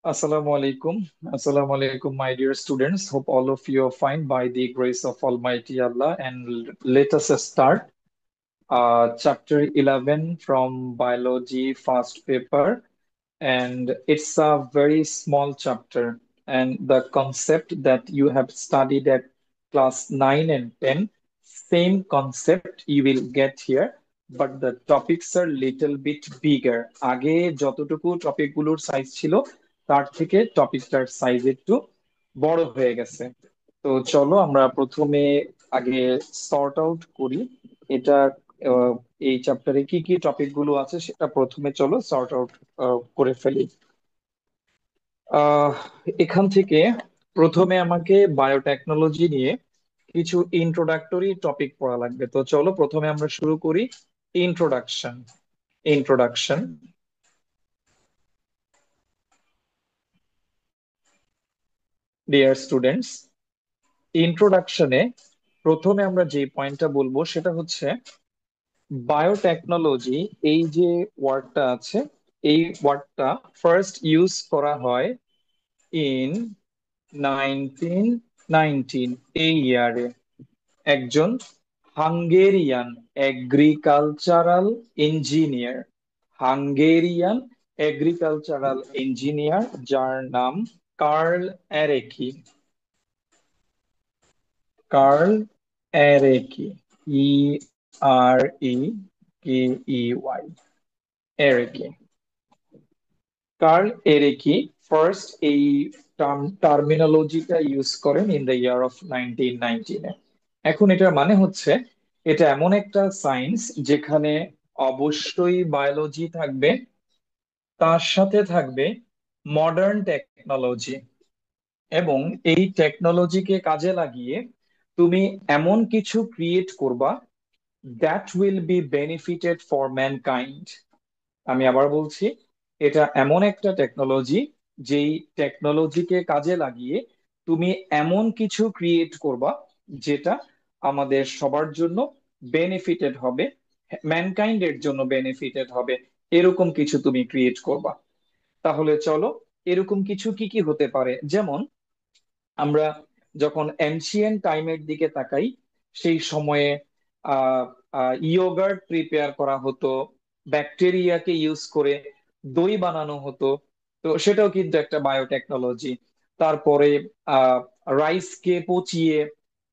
Assalamu alaikum. Assalamu alaikum, my dear students. Hope all of you are fine by the grace of Almighty Allah. And let us start chapter 11 from biology first paper. And it's a very small chapter. And the concept that you have studied at class 9 and 10, same concept you will get here. But the topics are little bit bigger. আগে যতটুকু topic গুলোর size ছিল তার থেকে টপিকটার size একটু বড় হয়ে গেছে। তো চলো আমরা প্রথমে আগে সর্ট আউট করি এটা। আহ, এই চ্যাপ্টারে কি কি টপিক গুলো আছে সেটা প্রথমে চলো সর্ট আউট করে ফেলি। আহ এখান থেকে প্রথমে আমাকে বায়োটেকনোলজি নিয়ে কিছু ইন্ট্রোডাক্টরি টপিক পড়া লাগবে। তো চলো প্রথমে আমরা শুরু করি ইন্ট্রোডাকশন। ইন্ট্রোডাকশন, ডিয়ার স্টুডেন্টস, ইন্ট্রোডাকশনে প্রথমে আমরা যে পয়েন্টটা বলবো সেটা হচ্ছে বায়োটেকনোলজি। এই যে ওয়ার্ডটা আছে, এই ওয়ার্ডটা ফার্স্ট ইউজ করা হয় ইন 1919 এই ইয়ারে। একজন Hungarian agricultural engineer, Hungarian agricultural engineer যার নাম কার্ল এরেকি। কার্ল এরেকি, ই আর ই কে ই ওয়াই, এরেকি। কার্ল এরেকি ফার্স্ট এই টার্মিনোলজিটা ইউজ করেন ইন দ্য ইয়ার অফ 1919। এখন এটার মানে হচ্ছে এটা এমন একটা সায়েন্স যেখানে অবশ্যই বায়োলজি থাকবে, তার সাথে থাকবে মডার্ন টেকনোলজি, এবং এই টেকনোলজিকে কাজে লাগিয়ে তুমি এমন কিছু ক্রিয়েট করবা that will be benefited for mankind. আমি আবার বলছি, এটা এমন একটা টেকনোলজি যেই টেকনোলজিকে কাজে লাগিয়ে তুমি এমন কিছু ক্রিয়েট করবা যেটা আমাদের সবার জন্য বেনিফিটেড হবে, ম্যানকাইন্ডের জন্য বেনিফিটেড হবে, এরকম কিছু তুমি ক্রিয়েট করবা। তাহলে চলো এরকম কিছু কি কি হতে পারে। যেমন আমরা যখন এনশিয়েন্ট টাইমের দিকে তাকাই, সেই সময়ে আহ ইয়োগার্ট প্রিপেয়ার করা হতো, ব্যাকটেরিয়াকে ইউজ করে দই বানানো হতো। তো সেটাও কিন্তু একটা বায়োটেকনোলজি। তারপরে আহ রাইসকে পচিয়ে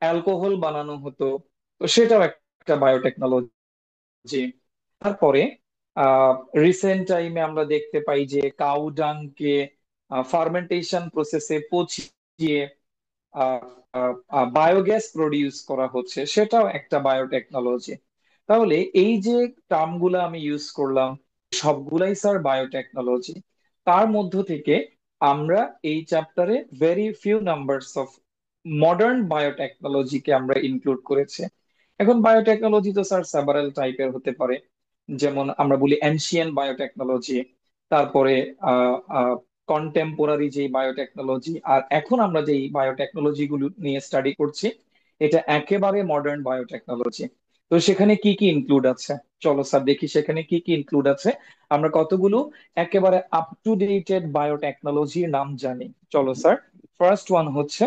অ্যালকোহল বানানো হতো, তো সেটাও একটা বায়োটেকনোলজি। তারপরে রিসেন্ট টাইমে আমরা দেখতে পাই যে কাউ ডাংকে ফার্মেন্টেশন প্রসেসে পচিয়ে বায়োগ্যাস প্রডিউস করা হচ্ছে, সেটাও একটা বায়োটেকনোলজি। তাহলে এই যে টার্মগুলো আমি ইউজ করলাম সবগুলাই স্যার বায়োটেকনোলজি। তার মধ্য থেকে আমরা এই চ্যাপ্টারে very few numbers of modern বায়োটেকনোলজিকে আমরা ইনক্লুড করেছি। এখন বায়োটেকনোলজি তো স্যার সেভারাল টাইপের হতে পারে। যেমন আমরা বলি এনশিয়েন্ট বায়োটেকনোলজি, তারপরে কন্টেম্পোরারি যে বায়োটেকনোলজি, আর এখন আমরা যে বায়োটেকনোলজি গুলো নিয়ে স্টাডি করছি এটা একেবারে মডার্ন বায়োটেকনোলজি। তো সেখানে কি কি ইনক্লুড আছে চলো স্যার দেখি সেখানে কি কি ইনক্লুড আছে। আমরা কতগুলো একেবারে আপ টু ডেটেড বায়োটেকনোলজির নাম জানি। চলো স্যার, ফার্স্ট ওয়ান হচ্ছে,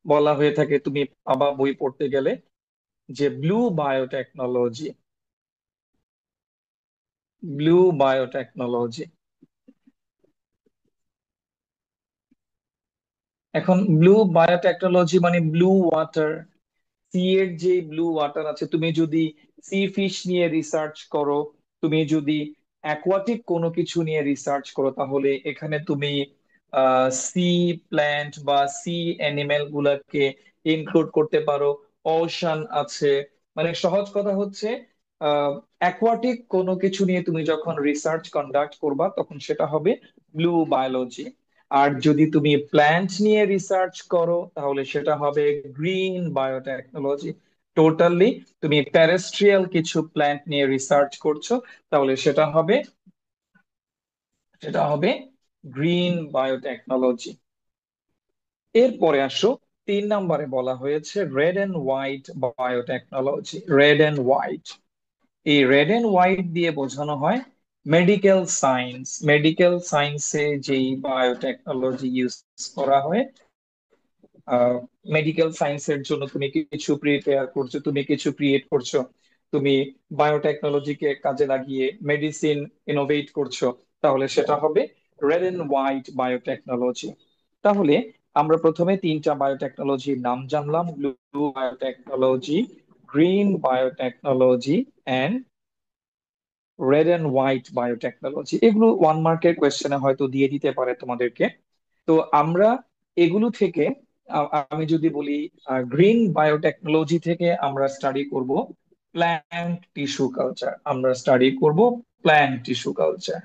বলা হয়ে থাকে তুমি আবার বই পড়তে গেলে, যে ব্লু বায়োটেকনোলজি। Blue biotechnology. এখন ব্লু বায়োটেকনোলজি মানে ব্লু ওয়াটার, সি এর যে ব্লু ওয়াটার আছে, তুমি যদি সি ফিশ নিয়ে রিসার্চ করো, তুমি যদি অ্যাকোয়াটিক কোনো কিছু নিয়ে রিসার্চ করো, তাহলে এখানে তুমি সি প্ল্যান্ট বা সি অ্যানিমেল গুলাকে ইনক্লুড করতে পারো। ওশান আছে, মানে সহজ কথা হচ্ছে অ্যাকোয়াটিক কোনো কিছু নিয়ে তুমি যখন রিসার্চ কন্ডাক্ট করবা তখন সেটা হবে ব্লু বায়োলজি। আর যদি তুমি প্ল্যান্ট নিয়ে রিসার্চ করো তাহলে সেটা হবে গ্রিন বায়োটেকনোলজি। টোটালি তুমি টেরেস্ট্রিয়াল কিছু প্ল্যান্ট নিয়ে রিসার্চ করছো, তাহলে সেটা হবে গ্রিন বায়োটেকনোলজি। এরপরে আসো, 3 নম্বরে বলা হয়েছে red and white biotechnology. Red and white, এই রেড এন্ড হোয়াইট দিয়ে বোঝানো হয় মেডিকেল সায়েন্সে যেই বায়োটেকনোলজি ইউজ করা হয়, মেডিকেল সায়েন্সের জন্য তুমি কিছু প্রিপেয়ার করছো, তুমি কিছু ক্রিয়েট করছো, তুমি বায়োটেকনোলজিকে কাজে লাগিয়ে মেডিসিন ইনোভেট করছো, তাহলে সেটা হবে রেড এন্ড হোয়াইট বায়োটেকনোলজি। তাহলে আমরা প্রথমে তিনটা বায়োটেকনোলজির নাম জানলাম: blue biotechnology, green biotechnology and red and white biotechnology. এগুলো 1 মার্কের কোয়েশ্চেনে হয়তো দিয়ে দিতে পারে তোমাদেরকে। তো আমরা এগুলো থেকে আমি যদি বলি, গ্রিন বায়োটেকনোলজি থেকে আমরা স্টাডি করব প্ল্যান্ট টিস্যু কালচার। আমরা স্টাডি করব plant tissue culture.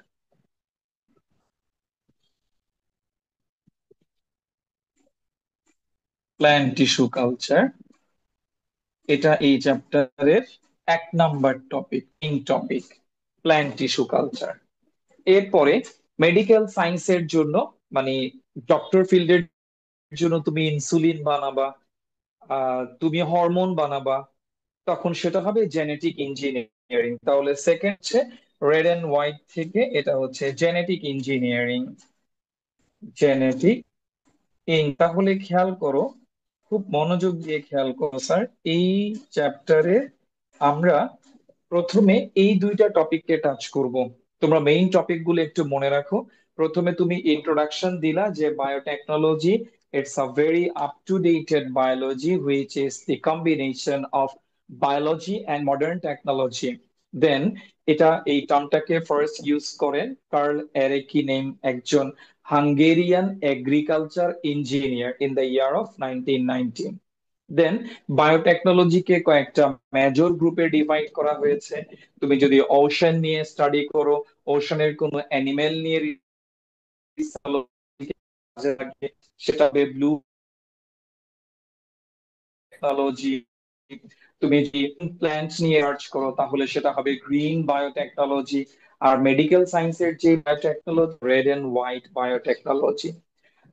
Plant tissue culture, এটা এই চ্যাপ্টারের 1 number topic, main topic, plant tissue culture. এরপরে মেডিকেল সায়েন্সের জন্য, মানে ডক্টর ফিল্ডের জন্য তুমি ইনসুলিন বানাবা, তুমি হরমোন বানাবা, তখন সেটা হবে জেনেটিক ইঞ্জিনিয়ারিং। তাহলে সেকেন্ড হচ্ছে রেড এন্ড হোয়াইট থেকে, এটা হচ্ছে জেনেটিক ইঞ্জিনিয়ারিং। জেনেটিক তাহলে খেয়াল করো, খুব মনোযোগ দিয়ে খেয়াল করো স্যার, এই চ্যাপ্টারে আমরা প্রথমে এই দুইটা টপিককে টাচ করব। তোমরা মেইন টপিক গুলো একটু মনে রাখো। প্রথমে তুমি ইন্ট্রোডাকশন দিলা যে biotechnology, it's a very up to dated biology which is the combination of biology and modern technology. Then এই টার্মটাকে ফার্স্ট ইউজ করেন কার্ল এরেকিনেম, একজন Hungarian agriculture engineer, in the year of 1919। Then বায়োটেকনোলজিকে কয়েকটা major গ্রুপে divide করা হয়েছে। তুমি যদি ওশান নিয়ে স্টাডি করো, ওশানের কোনো অ্যানিমেল নিয়ে সেটা হবে ব্লু টেকনোলজি। তুমি যদি প্ল্যান্টস নিয়ে সার্চ করো তাহলে সেটা হবে গ্রিন বায়োটেকনোলজি। আর মেডিকেল সায়েন্সের যে biotechnology, red and white biotechnology.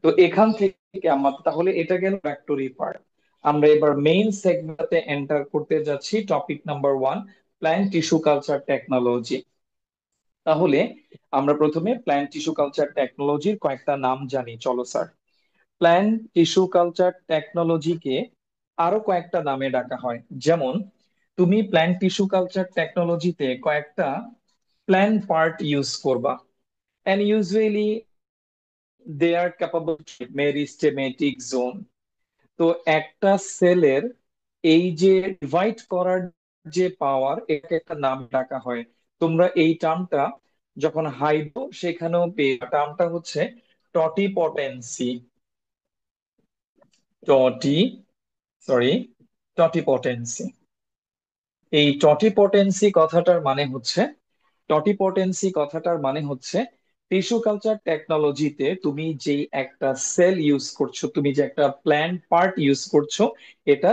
তো এখান থেকে আমার তাহলে এটা গেল ফ্যাক্টরি পার্ট। আমরা এবার মেইন সেগমেন্টে এন্টার করতে যাচ্ছি, topic number 1, plant tissue culture technology. তাহলে আমরা প্রথমে প্ল্যান্ট টিস্যু কালচার টেকনোলজির কয়েকটা নাম জানি, চলো স্যার। প্ল্যান্ট টিস্যু কালচার টেকনোলজিকে আরো কয়েকটা নামে ডাকা হয়। যেমন তুমি প্ল্যান্ট টিস্যু কালচার টেকনোলজিতে কয়েকটা প্ল্যান্ট পার্ট ইউজ করবা, and usually they are capable to meristematic zone. তো একটা সেলের এই যে ডিভাইড করার যে পাওয়ার, এটাকে একটা নাম ডাকা হয়। তোমরা এই টার্মটা যখন হাইড্রো সেখানেও পেয়ে, টার্মটা হচ্ছে টটিপটেন্সি। টটি সরি টটিপটেন্সি। এই টটিপটেন্সি কথাটার মানে হচ্ছে টিস্যু কালচার টেকনোলজিতে তুমি যে একটা সেল ইউজ করছো, তুমি যে একটা প্ল্যান্ট পার্ট ইউজ করছো, এটা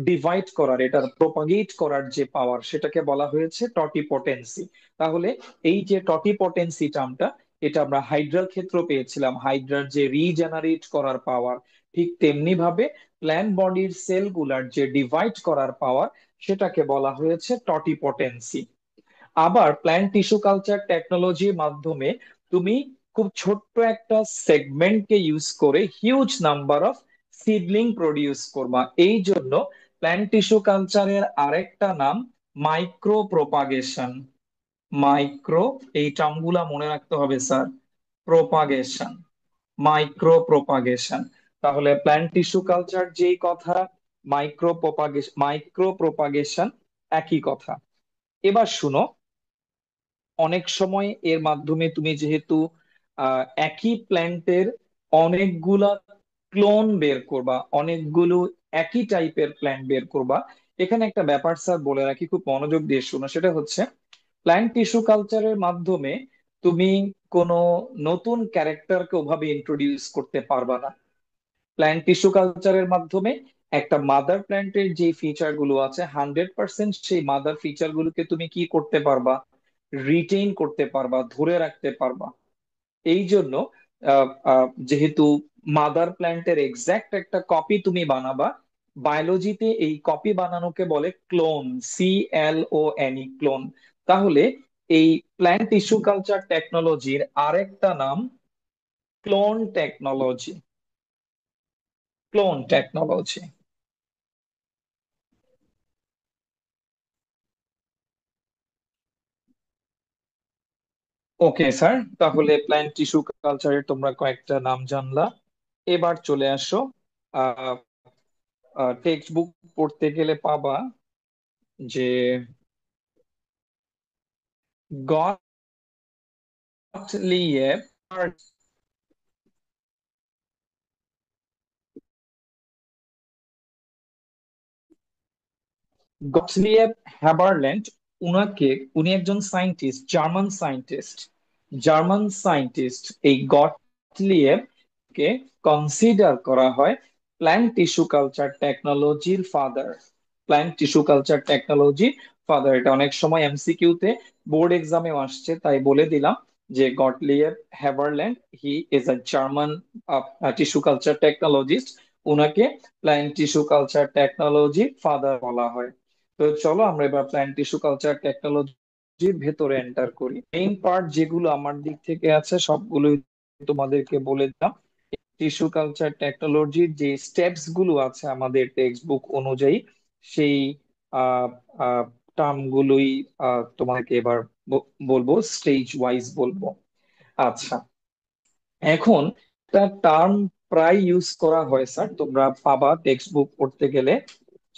ডিভাইড করার, এটা প্রপাগেট করার যে পাওয়ার, সেটাকে বলা হয়েছে টটিপটেন্সি। তাহলে এই যে টটিপটেন্সি টার্মটা, এটা আমরা হাইড্রাল ক্ষেত্র পেয়েছিলাম, হাইড্রার যে রিজেনারেট করার পাওয়ার, ঠিক তেমনি ভাবে প্ল্যান্ট বডির সেলগুলার যে ডিভাইড করার পাওয়ার, সেটাকে বলা হয়েছে টটিপটেন্সি। আবার প্ল্যান্ট টিস্যু কালচার টেকনোলজির মাধ্যমে তুমি খুব ছোট্ট একটা সেগমেন্টকে ইউজ করে huge number of seedling produce করবা। এই জন্য প্ল্যান্ট টিস্যু কালচারের আরেকটা নাম মাইক্রো প্রপাগেশন। মাইক্রো, এই টার্মগুলা মনে রাখতে হবে স্যার। Propagation, micro propagation. তাহলে প্ল্যান্ট টিস্যু কালচার যেই কথা, মাইক্রো প্রপাগেশন একই কথা। এবার শুনো, অনেক সময় এর মাধ্যমে তুমি যেহেতু একই প্ল্যান্টের অনেকগুলা ক্লোন বের করবা, অনেকগুলো একই টাইপের প্ল্যান্ট বের করবা। এখানে একটা ব্যাপার স্যার বলে রাখি, খুব মনোযোগ দিয়ে শুনো, সেটা হচ্ছে প্ল্যান্ট টিস্যু কালচারের মাধ্যমে তুমি কোনো নতুন ক্যারেক্টারকে ওভাবে ইন্ট্রোডিউস করতে পারবা না। প্ল্যান্ট টিস্যু কালচারের মাধ্যমে একটা মাদার প্ল্যান্টের যে ফিচার গুলো আছে, 100% সেই মাদার ফিচার গুলোকে তুমি কি করতে পারবা, রিটেইন করতে পারবা, ধরে রাখতে পারবা। এই জন্য যেহেতু মাদার প্ল্যান্টের এক্সাক্ট একটা কপি তুমি বানাবা, বায়োলজিতে এই কপি বানানোকে বলে ক্লোন, CLONE, ক্লোন। তাহলে এই প্ল্যান্ট টিস্যু কালচার টেকনোলজির আরেকটা নাম clone technology. Clone technology. Okay sir, তাহলে প্ল্যান্ট টিস্যু কালচারের তোমরা কয়েকটা নাম জানলা। এবার চলে আসো, টেক্সট বুক পড়তে গেলে পাবা যে গটলিয়েব গটলিয়েব হ্যাবারল্যান্ড, উনি একজন scientist, German scientist. German scientist এই গটলিয়েব কে কনসিডার করা হয় প্ল্যান্ট টিস্যু কালচার টেকনোলজির father. Plant tissue culture technology father, এটা অনেক সময় এমসিকিউ তে বোর্ড এক্সামেও আসছে, তাই বলে দিলাম যে Gottlieb Haberlandt, he is a German tissue culture technologist. উনাকে plant tissue culture technology father বলা হয়। তো চলো আমরা এবার প্ল্যান্ট টিস্যু কালচার টেকনোলজির ভেতরে এন্টার করি। মেইন পার্ট যেগুলো আমার দিক থেকে আছে সবগুলোই তোমাদেরকে বলে দিলাম। টিস্যু কালচার টেকনোলজির যে স্টেপস গুলো আছে আমাদের টেক্সট বুক অনুযায়ী, সেই টার্ম গুলোই তোমাকে এবার বলবো, স্টেজ ওয়াইজ বলবো। আচ্ছা, এখন একটা টার্ম প্রায় ইউজ করা হয় স্যার, তোমরা পাবা টেক্সট বুক পড়তে গেলে।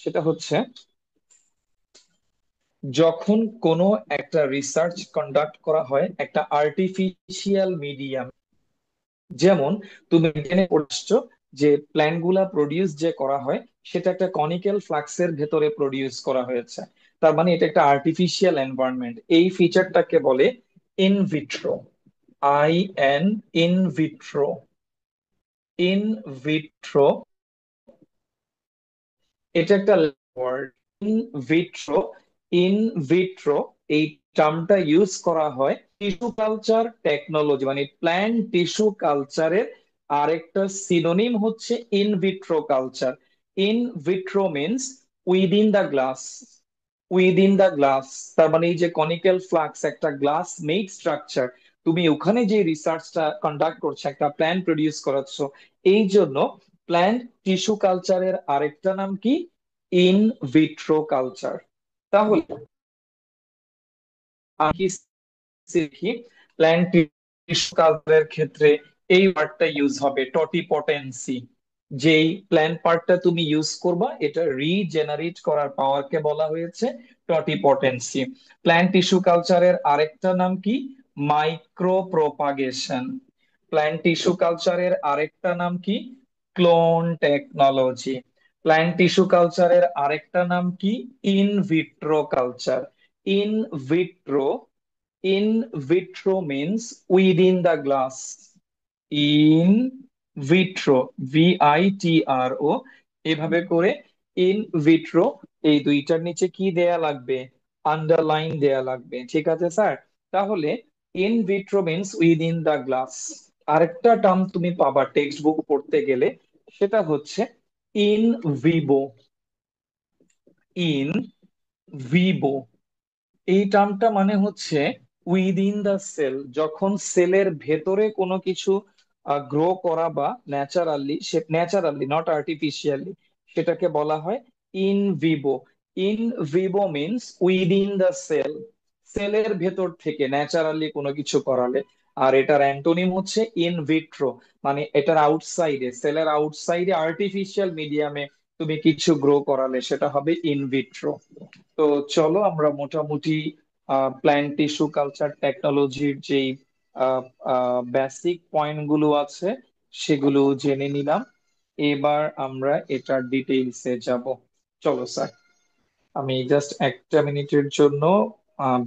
সেটা হচ্ছে যখন কোনো একটা রিসার্চ কন্ডাক্ট করা হয় একটা আর্টিফিশিয়াল মিডিয়াম। যেমন তুমি জেনে পড়ছো যে প্ল্যান্ট গুলা প্রডিউস যে করা হয় সেটা একটা কনিক্যাল ফ্লাক্সের ভেতরে প্রডিউস করা হয়েছে। তার মানে এটা একটা আর্টিফিশিয়াল এনভায়রনমেন্ট। এই ফিচারটাকে বলে ইনভিট্রো। IN, in vitro. ইনভিট্রো, এটা একটা ওয়ার্ড। ইনভিট্রো, ইনভিট্রো এই টার্মটা ইউজ করা হয় টিস্যু কালচার টেকনোলজি, মানে প্ল্যান্ট টিস্যু কালচারের আরেকটা সিনোনিম হচ্ছে in vitro culture. In vitro means within the glass. Within the glass, তার মানে এই যে কনিক্যাল ফ্লাক্স একটা গ্লাস মেড স্ট্রাকচার, তুমি ওখানে যে রিসার্চটা কন্ডাক্ট করছো, একটা প্ল্যান প্রডিউস করাচ্ছ, এই জন্য প্ল্যান্ট টিস্যু কালচারের আরেকটা নাম কি? In vitro culture. তাহলে আমি কি শিখি? প্ল্যান্ট টিস্যু কালচারের ক্ষেত্রে এই ওয়ার্ডটা ইউজ হবে, টটিপটেন্সি। যেই প্ল্যান্ট পার্টটা তুমি ইউজ করবা এটা রিজেনারেট করার পাওয়ারকে বলা হয়েছে টটিপটেন্সি। প্ল্যান্ট টিস্যু কালচারের আরেকটা নাম কি? Micro propagation. প্ল্যান্ট টিস্যু কালচারের আরেকটা নাম কি? Clone technology. প্ল্যান্ট টিস্যু কালচারের আরেকটা নাম কি? In vitro culture. In vitro, in vitro means within the glass. In vitro, VITRO, এভাবে করে ইন ভিট্রো। এই দুইটার নিচে কি দেয়া লাগবে? আন্ডারলাইন দেয়া লাগবে, ঠিক আছে স্যার? তাহলে in vitro means within the glass. আরেকটা টার্ম তুমি পাবা টেক্সট বুক পড়তে গেলে, সেটা হচ্ছে ইন ভিভো। ইন ভিভো, এই টার্মটা মানে হচ্ছে উইদিন দা সেল। যখন সেলের ভেতরে কোনো কিছু গ্রো করা বা ন্যাচারালি, সে ন্যাচারালি নট আর্টিফিশিয়ালি, সেটাকে বলা হয় in vivo. In vivo means within the cell, সেলের ভেতর থেকে ন্যাচারালি কোনো কিছু করালে। আর এটার অ্যান্টোনিম হচ্ছে ইন ভিট্রো, মানে এটার আউটসাইডে, সেলের আউটসাইডে আর্টিফিশিয়াল মিডিয়ামে তুমি কিছু গ্রো করালে সেটা হবে ইন ভিট্রো। তো চলো আমরা মোটামুটি প্ল্যান্ট টিস্যু কালচার টেকনোলজির যেই বেসিক পয়েন্ট গুলো আছে সেগুলো জেনে নিলাম। এবার আমরা এটার ডিটেইলসে যাব। চলো স্যার, আমি জাস্ট একটা মিনিটের জন্য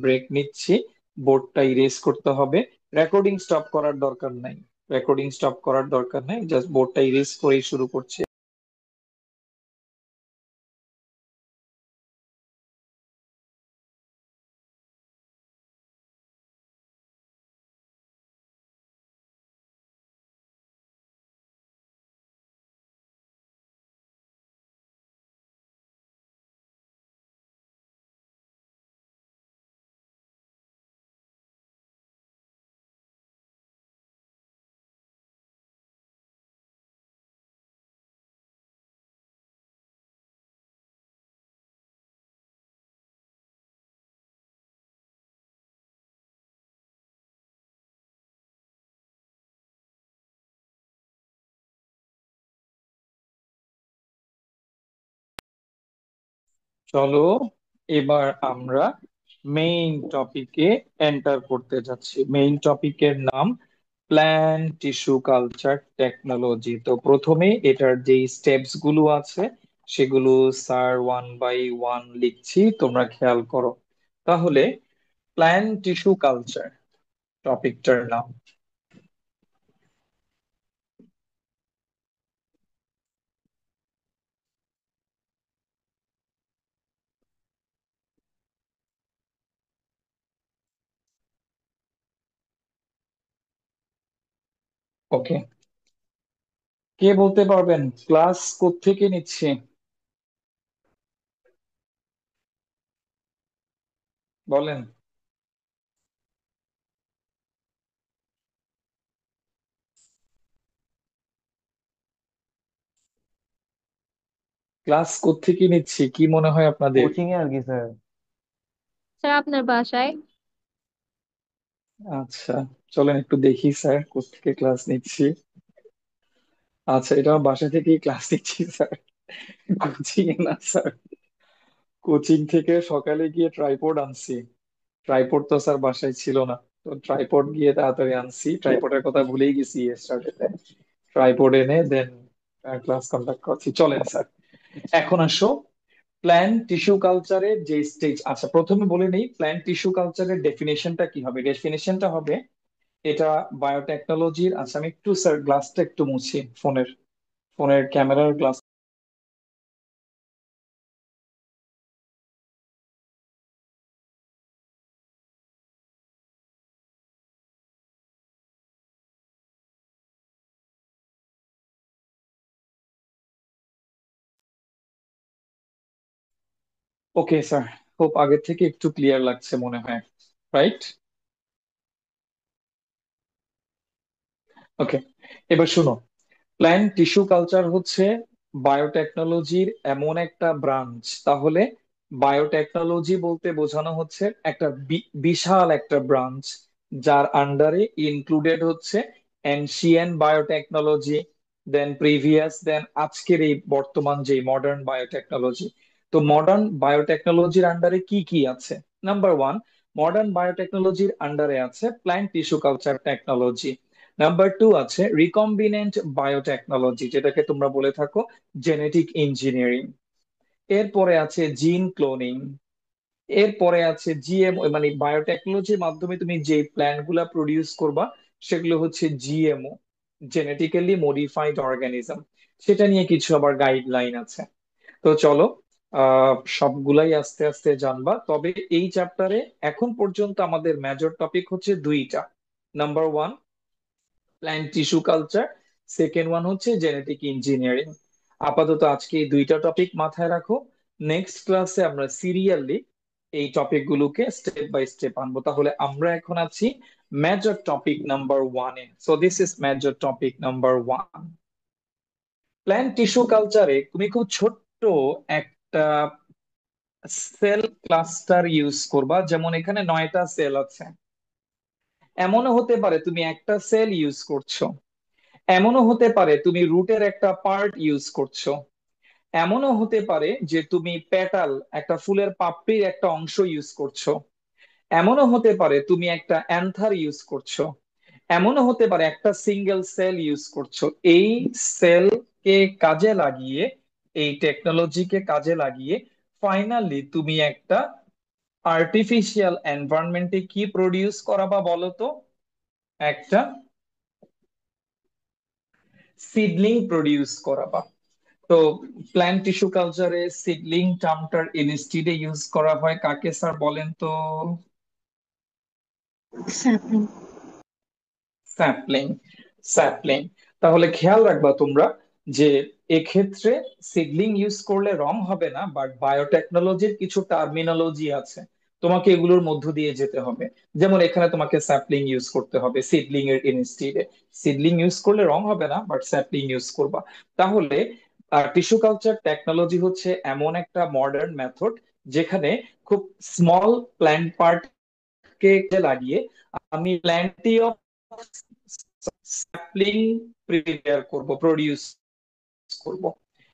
ব্রেক নিচ্ছি। বোর্ডটা ইরেজ করতে হবে। রেকর্ডিং স্টপ করার দরকার নাই। রেকর্ডিং স্টপ করার দরকার নাই, জাস্ট বোর্ডটা ইরেজ করেই শুরু করছি। চলো এবার আমরা মেইন টপিকে এন্টার করতে যাচ্ছি। মেইন টপিকের নাম প্ল্যান্ট টিস্যু কালচার টেকনোলজি। তো প্রথমে এটার যে স্টেপস গুলো আছে সেগুলো স্যার ওয়ান বাই ওয়ান লিখছি, তোমরা খেয়াল করো। তাহলে প্ল্যান্ট টিস্যু কালচার টপিকটার নাম। ওকে, কে বলতে পারবেন ক্লাস কোত্থেকে নিচ্ছে? বলেন। ক্লাস কোত্থেকে নিচ্ছি কি মনে হয় আপনাদের? কোচিং এ আর কি স্যার। স্যার আপনার বাসায়। আচ্ছা, চলেন একটু দেখি স্যার কোত্থেকে ক্লাস নিচ্ছি। আচ্ছা, এটা আমার বাসা থেকেই ক্লাস নিচ্ছি স্যার, কোচিং এ না স্যার। কোচিং থেকে সকালে গিয়ে ট্রাইপড আনছি। ট্রাইপড তো স্যার বাসায় ছিল না, তো ট্রাইপড গিয়ে তাড়াতাড়ি আনছি, ট্রাইপডের কথা ভুলেই গেছি স্টার্টেতে। ট্রাইপড এনে দেন ক্লাস কন্ডাক্ট করছি। চলেন স্যার, এখন আসো প্ল্যান্ট টিস্যু কালচারের যে স্টেজ। আচ্ছা, প্রথমে বলে নেই প্ল্যান্ট টিস্যু কালচারের ডেফিনেশনটা কি হবে। ডেফিনেশনটা হবে এটা বায়োটেকনোলজির। আচ্ছা, আমি একটু স্যার গ্লাসটা একটু মুছি, ফোনের ফোনের ক্যামেরার গ্লাস। ওকে স্যার, খুব আগের থেকে একটু ক্লিয়ার লাগছে মনে হয়, রাইট? ওকে, এবার শুনো, প্ল্যান্ট টিস্যু কালচার হচ্ছে বায়োটেকনোলজির এমন একটা ব্রাঞ্চ। তাহলে বায়োটেকনোলজি বলতে বোঝানো হচ্ছে একটা বিশাল একটা ব্রাঞ্চ, যার আন্ডারে ইনক্লুডেড হচ্ছে এনশিয়েন্ট বায়োটেকনোলজি, দেন প্রিভিয়াস, দেন আজকের এই বর্তমান যে মডার্ন বায়োটেকনোলজি। তো মডার্ন বায়োটেকনোলজির আন্ডারে কি কি আছে? নাম্বার ওয়ান, মডার্ন বায়োটেকনোলজির আন্ডারে আছে plant tissue culture technology. Number two আছে রিকম্বিনেন্ট বায়োটেকনোলজি, যেটাকে তোমরা বলে থাকো জেনেটিক ইঞ্জিনিয়ারিং। এরপরে আছে জিন ক্লোনিং। এরপরে আছে জিএমও, মানে বায়োটেকনোলজির মাধ্যমে তুমি যে প্ল্যান্ট গুলা প্রডিউস করবা সেগুলো হচ্ছে জিএমও, জেনেটিক্যালি মডিফাইড অর্গানিজম। সেটা নিয়ে কিছু আবার গাইডলাইন আছে। তো চলো সবগুলাই আস্তে আস্তে জানবা। তবে এই চ্যাপ্টারে এখন পর্যন্ত আমাদের মেজর টপিক হচ্ছে দুইটা। Number one plant tissue culture, second one হচ্ছে জেনেটিক ইঞ্জিনিয়ারিং। আপাতত আজকে এই দুইটা টপিক মাথায় রাখো। নেক্সট ক্লাসে আমরা সিরিয়ালি এই টপিক গুলোকে স্টেপ বাই স্টেপ আনবো। তাহলে আমরা এখন আছি মেজর টপিক নাম্বার ওয়ানে। So this is major topic number one. Plant tissue কালচারে তুমি খুব ছোট্ট একটা সেল ক্লাস্টার ইউজ করবা। যেমন এখানে 9টা সেল আছে, এমনও হতে পারে তুমি একটা সেল ইউজ করছো। এমনও হতে পারে তুমি রুটের একটা পার্ট ইউজ করছো। এমনও হতে পারে যে তুমি পেটাল, একটা ফুলের পাপড়ির একটা অংশ ইউজ করছো। এমনও হতে পারে তুমি একটা অ্যান্থার ইউজ করছো। এমনও হতে পারে একটা সিঙ্গেল সেল ইউজ করছো। এই সেলকে কাজে লাগিয়ে, এই টেকনোলজিকে কাজে লাগিয়ে ফাইনালি তুমি একটা আর্টিফিশিয়াল এনভায়রনমেন্টে কি প্রডিউস করাবা বলো তো? একটা সিডলিং প্রডিউস করাবা। তো প্ল্যান্ট টিস্যু কালচারে সিডলিং টার্মটার ইনস্টিডে ইউজ করা হয় কাকে স্যার বলেন তো? স্যাপ্লিং। স্যাপলিং। স্যাপলিং। তাহলে খেয়াল রাখবা তোমরা যে এক্ষেত্রে সিডলিং ইউজ করলে রং হবে না, বাট বায়োটেকনোলজির কিছু টার্মিনোলজি আছে, তোমাকে এগুলোর মধ্য দিয়ে যেতে হবে। যেমন এখানে তোমাকে স্যাপলিং ইউজ করতে হবে সিডলিং এর ইনস্টিডে। সিডলিং ইউজ করলে রং হবে না, বাট স্যাপলিং ইউজ করবা। তাহলে টিস্যু কালচার টেকনোলজি হচ্ছে এমন একটা মডার্ন মেথড যেখানে খুব স্মল প্ল্যান্ট পার্ট কে লাগিয়ে আমি প্ল্যান্টি অফ স্যাপলিং প্রিপেয়ার করব, প্রডিউস করব।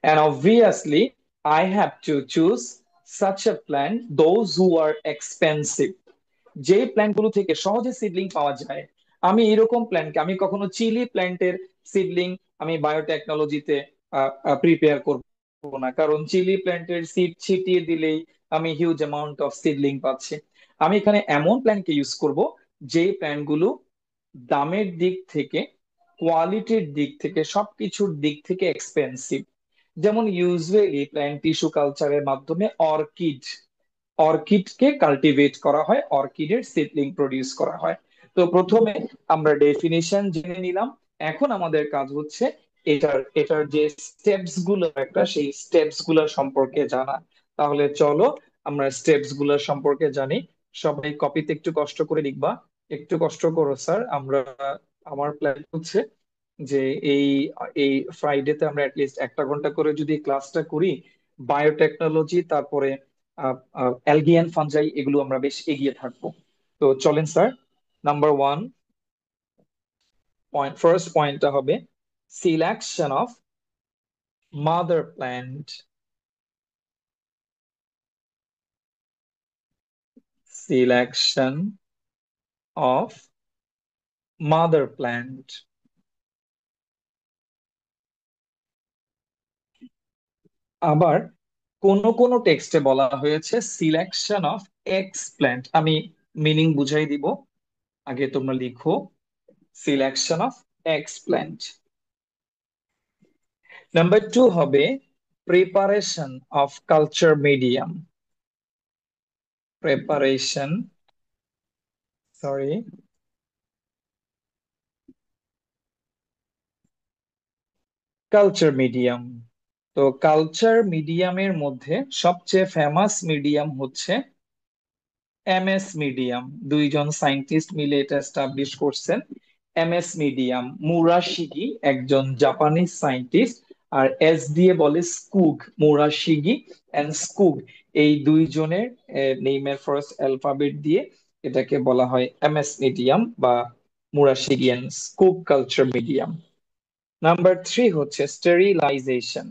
And obviously I have to choose such a plant those who are expensive, যে প্ল্যান্ট গুলো থেকে সহজে সিডলিং পাওয়া যায়। আমি এরকম প্ল্যান্টকে, আমি কখনো চিলি প্ল্যান্টের সিডলিং আমি বায়োটেকনোলজিতে প্রিপেয়ার করব না, কারণ চিলি প্ল্যান্টের সিড ছিটিয়ে দিলেই আমি হিউজ অ্যামাউন্ট অফ সিডলিং পাচ্ছি। আমি এখানে এমন প্ল্যান্টকে ইউজ করব যে প্ল্যান্ট গুলো দামের দিক থেকে, কোয়ালিটির দিক থেকে, সবকিছুর দিক থেকে এক্সপেন্সিভ। যেমন ইউজুয়ালি প্ল্যান্ট টিস্যু কালচারের মাধ্যমে অর্কিডকে কাল্টিভেট করা হয়, অর্কিডের সিডলিং প্রডিউস করা হয়। তো প্রথমে আমরা ডেফিনিশন জেনে নিলাম। এখন আমাদের কাজ হচ্ছে এটার এটার যে স্টেপস গুলো, একটা সেই স্টেপস গুলো সম্পর্কে জানা। তাহলে চলো আমরা স্টেপস গুলো সম্পর্কে জানি। সবাই কপিতে একটু কষ্ট করে লিখবা, একটু কষ্ট করো স্যার। আমার প্ল্যান হচ্ছে যে এই এই ফ্রাইডেতে আমরা অ্যাটলিস্ট 1 ঘন্টা করে যদি ক্লাসটা করি, বায়োটেকনোলজি, তারপরে অ্যালগিয়ান ফাঞ্জাই, এগুলো আমরা বেশ এগিয়ে থাকবো। তো চলেন স্যার। নাম্বার 1 পয়েন্ট, ফার্স্ট পয়েন্টটা হবে selection of mother plant. Selection of mother plant. আবার কোন কোন টেক্সটে বলা হয়েছে সিলেকশন অফ এক্স প্ল্যান্ট। আমি মিনিং বুঝাই দিব, আগে তোমরা লিখো selection of x plant. Number 2 হবে preparation of culture medium. Preparation, sorry, culture medium. তো কালচার মিডিয়ামের মধ্যে সবচেয়ে ফেমাস মিডিয়াম হচ্ছে এমএস মিডিয়াম। দুইজন সায়েন্টিস্ট মিলে এটা এস্টাবলিশ করছেন। এমএস মিডিয়াম, মুরাশিগি একজন জাপানিজ সায়েন্টিস্ট, আর এস দিয়ে বলে স্কুগ। মুরাশিগি এন্ড স্কুগ, এই দুইজনের নেইমের ফার্স্ট অ্যালফাবেট দিয়ে এটাকে বলা হয় এমএস মিডিয়াম বা মুরাশিগি এন্ড স্কুগ কালচার মিডিয়াম। নাম্বার 3 হচ্ছে স্টেরিলাইজেশন।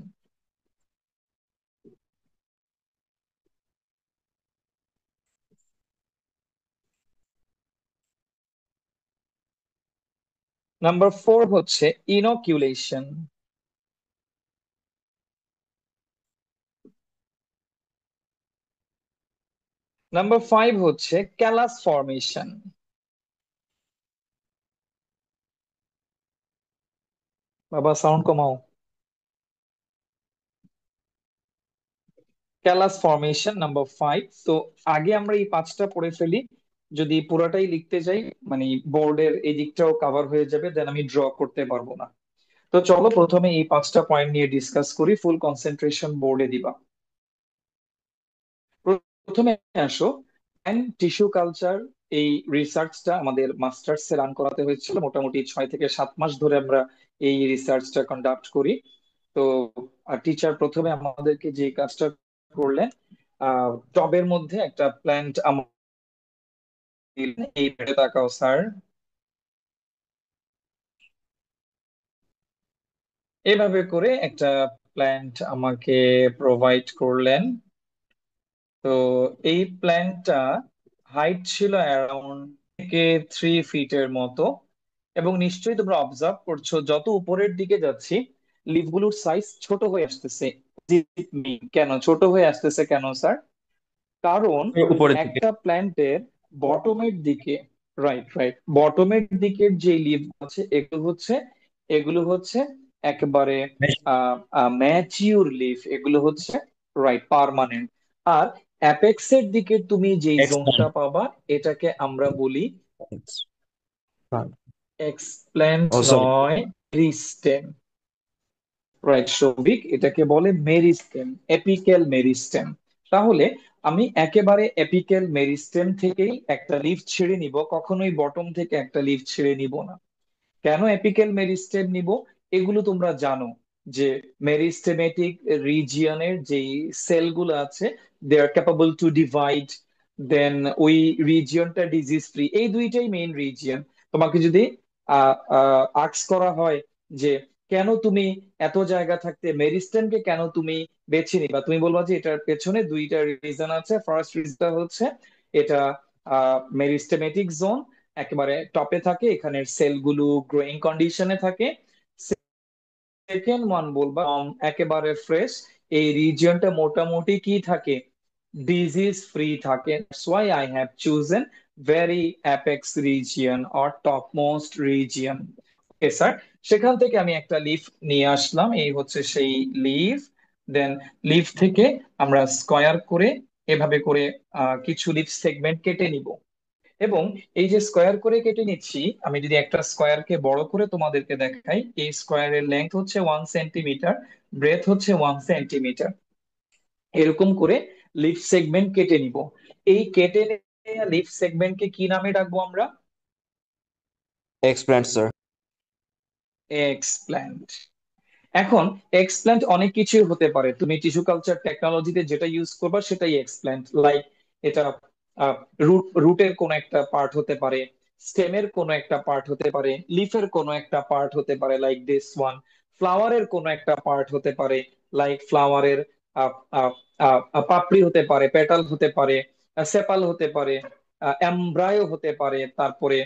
নাম্বার 4 হচ্ছে ইনোকুলেশন। নাম্বার 5 হচ্ছে ক্যালাস ফর্মেশন। বাবা সাউন্ড কমাও। Callus formation number 5। তো আগে আমরা এই 5টা পড়ে ফেলি, যদি পুরাটাই লিখতে যাই মানে বোর্ডের এই দিকটাও কভার হয়ে যাবে, দেন আমি ড্র করতে পারবো না। তো চলো প্রথমে এই 5টা পয়েন্ট নিয়ে ডিসকাস করি, ফুল কনসেন্ট্রেশন বোর্ডে দিবা। প্রথমে আসো, অ্যান্ড টিস্যু কালচার, এই রিসার্চটা আমাদের মাস্টার্সে রান করাতে হয়েছিল। মোটামুটি 6 থেকে 7 মাস ধরে আমরা এই রিসার্চটা কন্ডাক্ট করি। তো টিচার প্রথমে আমাদেরকে যে কাজটা করলেন, টবের মধ্যে একটা প্ল্যান্ট আমাদের দিলেন। এই পেটে তাকাও স্যার। এভাবে করে একটা প্ল্যান্ট আমাকে প্রোভাইড করলেন। তো এই প্ল্যান্টটা হাইট ছিল অ্যারাউন্ড থেকে 3 ফিটের মতো। এবং নিশ্চয়ই তোমরা অবজার্ভ করছো যত উপরের দিকে যাচ্ছি লিফগুলোর সাইজ ছোট হয়ে আসতেছে। কেন ছোট হয়ে আসতেছে কেন স্যার? কারণ উপরের দিকে। একটা প্ল্যান্টের বটমের দিকে, রাইট রাইট, বটমের দিকের যে লিভ আছে এগুলো হচ্ছে একেবারে ম্যাচিউর লিফ, এগুলো হচ্ছে রাইট পার্মানেন্ট। আর অ্যাপেক্সের দিকে তুমি যেই জোনটা এক্সপ্যান্ড। পাবা এটাকে আমরা বলি এক্সপ্ল্যান্ট, ও সরি। নয় মেরিস্টেম। রাইট সৌভিক, এটাকে বলে মেরিস্টেম, এপিক্যাল মেরিস্টেম। তাহলে আমি একেবারে এপিক্যাল মেরিস্টেম থেকেই একটা লিফ ছেড়ে নিব, কখনোই বটম থেকে একটা লিফ ছেড়ে নিব না। কেন এপিক্যাল মেরিস্টেম নিব? এগুলো তোমরা জানো যে মেরিস্টেমেটিক রিজিয়নের যে সেলগুলো আছে দে আর ক্যাপাবল টু ডিভাইড, দেন ওই রিজিয়নটা ডিজিজ ফ্রি। এই দুইটাই মেইন রিজিয়ন। তোমাকে যদি আক্স করা হয় যে কেন তুমি এত জায়গা থাকতে মেরিস্টেমকে কেন তুমি বেছে নিবা? তুমি বলবা যে এটার পেছনে দুইটা রিজন আছে। ফার্স্ট রিজনটা হচ্ছে এটা মেরিস্টেমেটিক জোন, একেবারে টপে থাকে, এখানের সেলগুলো গ্রোয়িং কন্ডিশনে থাকে। সেকেন্ড ওয়ান বলবা একেবারে ফ্রেশ, এই রিজিয়নটা মোটামুটি কি থাকে, ডিজিজ ফ্রি থাকে। That's why I have chosen very apex region or top most region. Okay sir, সেখান থেকে আমি একটা লিফ নিয়ে আসলাম, এই হচ্ছে সেই লিফ। দেন লিফ থেকে আমরা স্কয়ার করে এভাবে করে কিছু লিফ সেগমেন্ট কেটে নিব। এবং এই যে স্কোয়ার করে কেটে নিচ্ছি, আমি যদি একটা স্কোয়ারকে বড় করে তোমাদেরকে দেখাই, এই স্কোয়ারের লেন্থ হচ্ছে 1 সেন্টিমিটার, ব্রেথ হচ্ছে 1 সেন্টিমিটার। এরকম করে লিফ সেগমেন্ট কেটে নিব। এই কেটে নেওয়া লিফ সেগমেন্টকে কি নামে ডাকবো আমরা? Explant sir. এক্সপ্ল্যান্ট। এখন এক্সপ্ল্যান্ট অনেক কিছুই হতে পারে, তুমি টিস্যু কালচার টেকনোলজিতে যেটা ইউজ করবা সেটাই এক্সপ্ল্যান্ট। লাইক এটা রুটের কোন একটা পার্ট হতে পারে, স্টেমের কোন একটা পার্ট হতে পারে, লিফের কোন একটা পার্ট হতে পারে লাইক দিস ওয়ান, ফ্লাওয়ারের কোন একটা পার্ট হতে পারে লাইক ফ্লাওয়ারের পাপড়ি হতে পারে, পেটাল হতে পারে, সেপাল হতে পারে, এমব্রায়ো হতে পারে, তারপরে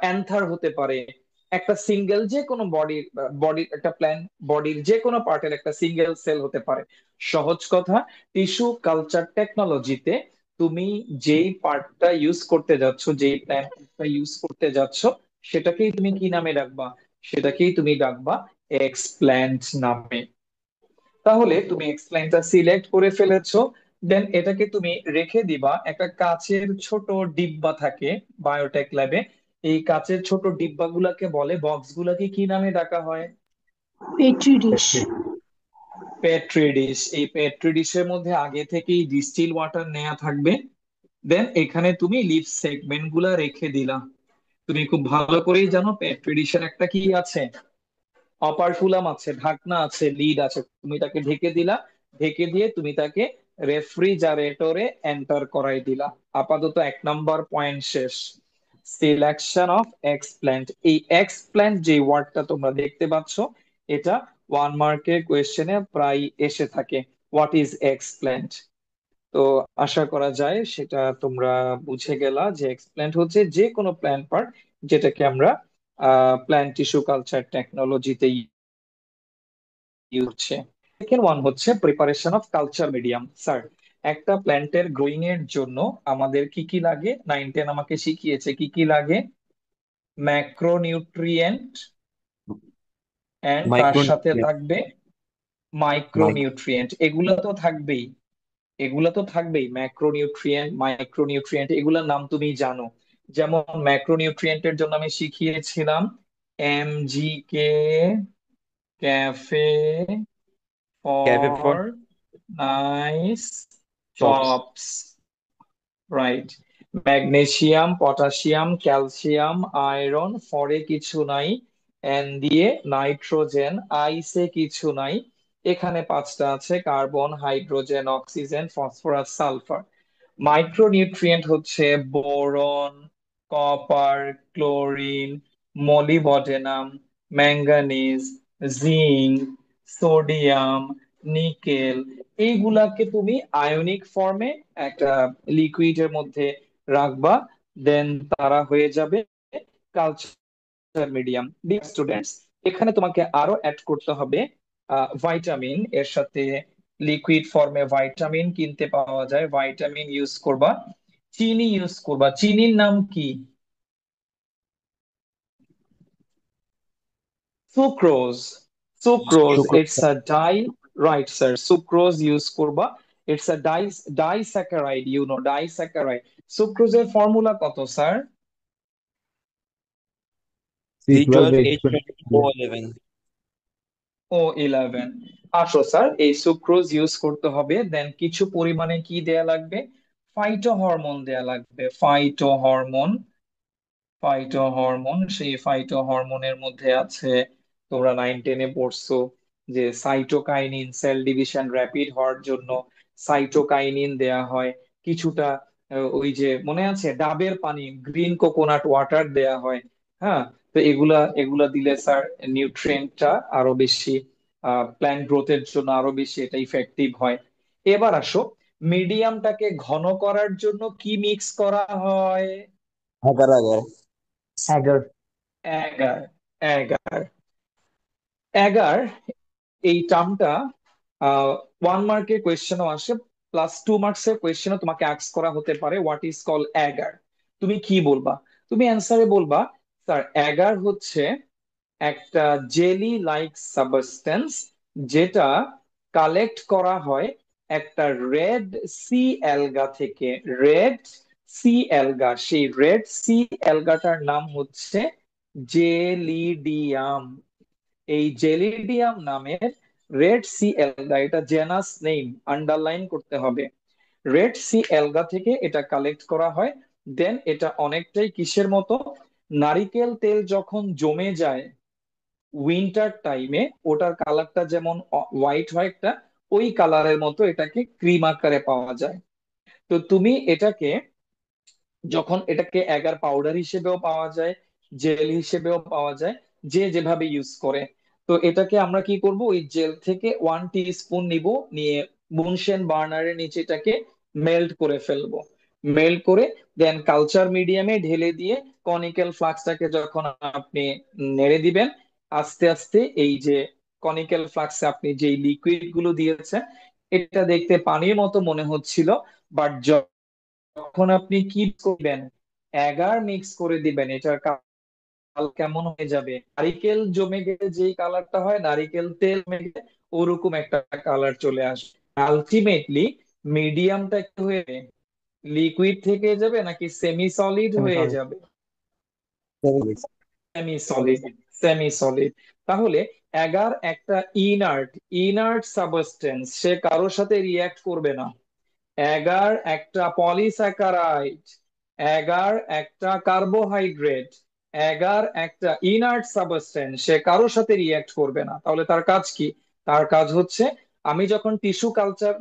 অ্যান্থার হতে পারে। একটা সিঙ্গেল যে কোনো বডির একটা প্ল্যান, বডির যে কোনো পার্টের একটা সিঙ্গেল সেল হতে পারে। সহজ কথা, টিস্যু কালচার টেকনোলজিতে তুমি যেই পার্টটা ইউজ করতে যাচ্ছ, যেই প্ল্যানটা ইউজ করতে যাচ্ছ, সেটাকেই তুমি কি নামে ডাকবা? সেটাকেই তুমি ডাকবা এক্সপ্ল্যান্ট নামে। তাহলে তুমি এক্সপ্ল্যান্টটা সিলেক্ট করে ফেলেছো। দেন এটাকে তুমি রেখে দিবা, একটা কাচের ছোট ডিব্বা থাকে বায়োটেক ল্যাবে, এই কাচের ছোট ডিব্বাগুলাকে বলে, বক্স গুলাকে কি নামে ডাকা হয়? পেট্রি ডিশ। পেট্রি ডিশ। এই পেট্রি ডিশের মধ্যে আগে থেকেই ডিস্টিল ওয়াটার নেওয়া থাকবে। দেন এখানে তুমি লিফ সেগমেন্ট গুলা রেখে দিলা। তুমি খুব ভালো করেই জানো পেট্রি ডিশের একটা কি আছে, অপারকুলাম আছে, ঢাকনা আছে, লিড আছে। তুমি তাকে ঢেকে দিলা, ঢেকে দিয়ে তুমি তাকে রেফ্রিজারেটরে এন্টার করাই দিলা। আপাতত 1 নম্বর পয়েন্ট শেষ। Selection of explant. এই এক্সপ্ল্যান্ট যে ওয়ার্ডটা তোমরা দেখতে পাচ্ছ, এটা 1 মার্কের কোয়েশ্চেনে প্রায় এসে থাকে। What is explant? তো আশা করা যায় সেটা তোমরা বুঝে গেলা যে এক্সপ্ল্যান্ট হচ্ছে যে কোনো প্ল্যান্ট পার্ট যেটাকে আমরা প্ল্যান্ট টিস্যু কালচার টেকনোলজিতে হচ্ছে। সেকেন্ড ওয়ান হচ্ছে preparation of culture medium. Sir, একটা প্ল্যান্টের গ্রোয়িং এর জন্য আমাদের কি কি লাগে? 9-10 আমাকে শিখিয়েছে কি কি লাগে। ম্যাক্রোনিউট্রিয়েন্ট, এন্ড তার সাথে মাইক্রোনিউট্রিয়েন্ট। থাকবে মাইক মাইক্রোনিউট্রিয়েন্ট। এগুলা তো থাকবেই, এগুলা তো থাকবেই, ম্যাক্রোনিউট্রিয়েন্ট, মাইক্রোনিউট্রিয়েন্ট, এগুলার নাম তুমি জানো। যেমন ম্যাক্রোনিউট্রিয়েন্টের জন্য আমি শিখিয়েছিলাম MGK, cafe, cafe for for nice chops. Chops, right. Magnesium, potassium, calcium, iron, ফরে কিছু নাই, এন দিয়ে নাইট্রোজেন, আইসে কিছু নাই, এখানে 5টা আছে, carbon, hydrogen, oxygen, phosphorus, sulphur. Micronutrient হচ্ছে boron, copper, chlorine, molybdenum, manganese, zinc, sodium, nickel. এইগুলাকে তুমি আয়নিক ফর্মে একটা লিকুইডের মধ্যে রাখবা। দেন তারা হয়ে যাবে কালচার মিডিয়াম। ডিয়ার স্টুডেন্টস, এখানে তোমাকে আরো অ্যাড করতে হবে ভাইটামিন এর সাথে। লিকুইড ফর্মে ভাইটামিন কিনতে পাওয়া যায়, ভাইটামিন ইউজ করবা। চিনি ইউজ করবা। চিনির নাম কি? Sucrose. Sucrose, sucrose it's a di, right sir, sucrose use করবা। It's a disaccharide, disaccharide. সুক্রোজের ফর্মুলা কত স্যার? C12H20O11। O11। আসো স্যার, এই সুক্রোজ ইউজ করতে হবে। দেন কিছু পরিমাণে কি দেয়া লাগবে? ফাইটো হরমোন দেয়া লাগবে। ফাইটো হরমোন, ফাইটো হরমোন, সেই ফাইটো হরমোনের মধ্যে আছে, তোমরা 9-10-এ পড়ছো যে সাইটোকাইনিন, সেল ডিভিশন র্যাপিড হওয়ার জন্য সাইটোকাইনিন দেয়া হয় কিছুটা। ওই যে মনে আছে ডাবের পানি, গ্রিন কোকোনাট ওয়াটার দেয়া হয়। হ্যাঁ, তো এগুলা এগুলা দিলে স্যার নিউট্রিয়েন্টটা আরো বেশি, প্ল্যান্ট গ্রোথের জন্য আরো বেশি এটা ইফেক্টিভ হয়। এবার আসো, মিডিয়ামটাকে ঘন করার জন্য কি মিক্স করা হয়? Agar agar Agar. Agar. Agar. Agar এই টার্মটা 1 মার্কের কোয়েশ্চেনও আসে, +2 মার্কসের কোয়েশ্চেনও তোমাকে আস্ক করা হতে পারে, হোয়াট ইজ কল অ্যাগার। তুমি কি বলবা? তুমি অ্যান্সারে বলবা, স্যার অ্যাগার হচ্ছে একটা জেলি লাইক সাবস্টেন্স, যেটা কালেক্ট করা হয় একটা রেড সি অ্যালগা থেকে। রেড সি অ্যালগা, সেই রেড সি অ্যালগাটার নাম হচ্ছে জেলিডিয়াম। এই জেলিডিয়াম নামের রেড সি অ্যালগা, এটা জেনাস নেম, আন্ডারলাইন করতে হবে। রেড সি অ্যালগা থেকে এটা কালেক্ট করা হয়। দেন এটা অনেকটাই কিসের মতো, নারিকেল তেল যখন জমে যায় উইন্টার টাইমে, ওটার কালারটা যেমন হোয়াইট হয় একটা, ওই কালারের মতো এটাকে ক্রিম আকারে পাওয়া যায়। তো তুমি এটাকে, যখন এটাকে এগার পাউডার হিসেবেও পাওয়া যায়, জেল হিসেবেও পাওয়া যায়, যে যেভাবে ইউজ করে। তো এটাকে আমরা কি করব, ওই জেল থেকে 1 টি স্পুন নিব, নিয়ে বুনশেন বার্নারের নিচে এটাকে মেল্ট করে ফেলবো। মেল্ট করে দেন কালচার মিডিয়ামে ঢেলে দিয়ে কনিক্যাল ফ্লাক্সটাকে যখন আপনি নেড়ে দিবেন, আস্তে আস্তে এই যে কনিক্যাল ফ্লাক্সে আপনি যে লিকুইড গুলো দিয়েছেন, এটা দেখতে পানির মতো মনে হচ্ছিল, বাট যখন আপনি কি করবেন, এগার মিক্স করে দিবেন, এটার কালার কেমন হয়ে যাবে, নারিকেল জমে গেলে যেই কালারটা হয়, নারিকেল তেল জমে গেলে ওরকম একটা কালার চলে আসবে। আলটিমেটলি মিডিয়ামটা কি হয়ে লিকুইড থেকে যাবে নাকি সেমি সলিড সেমি হয়ে সলিড। যাবে? Semi solid. Semi solid. তাহলে এগার একটা ইনার্ট, ইনার্ট সাবস্টেন্স, সে কারোর সাথে রিয়াক্ট করবে না। এগার একটা পলিস্যাকারাইড, এগার একটা কার্বোহাইড্রেট, এগার একটা ইনার্ট সাবস্টেন্স, সে কারোর সাথে রিয়্যাক্ট করবে না। তাহলে তার কাজ কি? তার কাজ হচ্ছে, আমি যখন টিস্যু কালচার,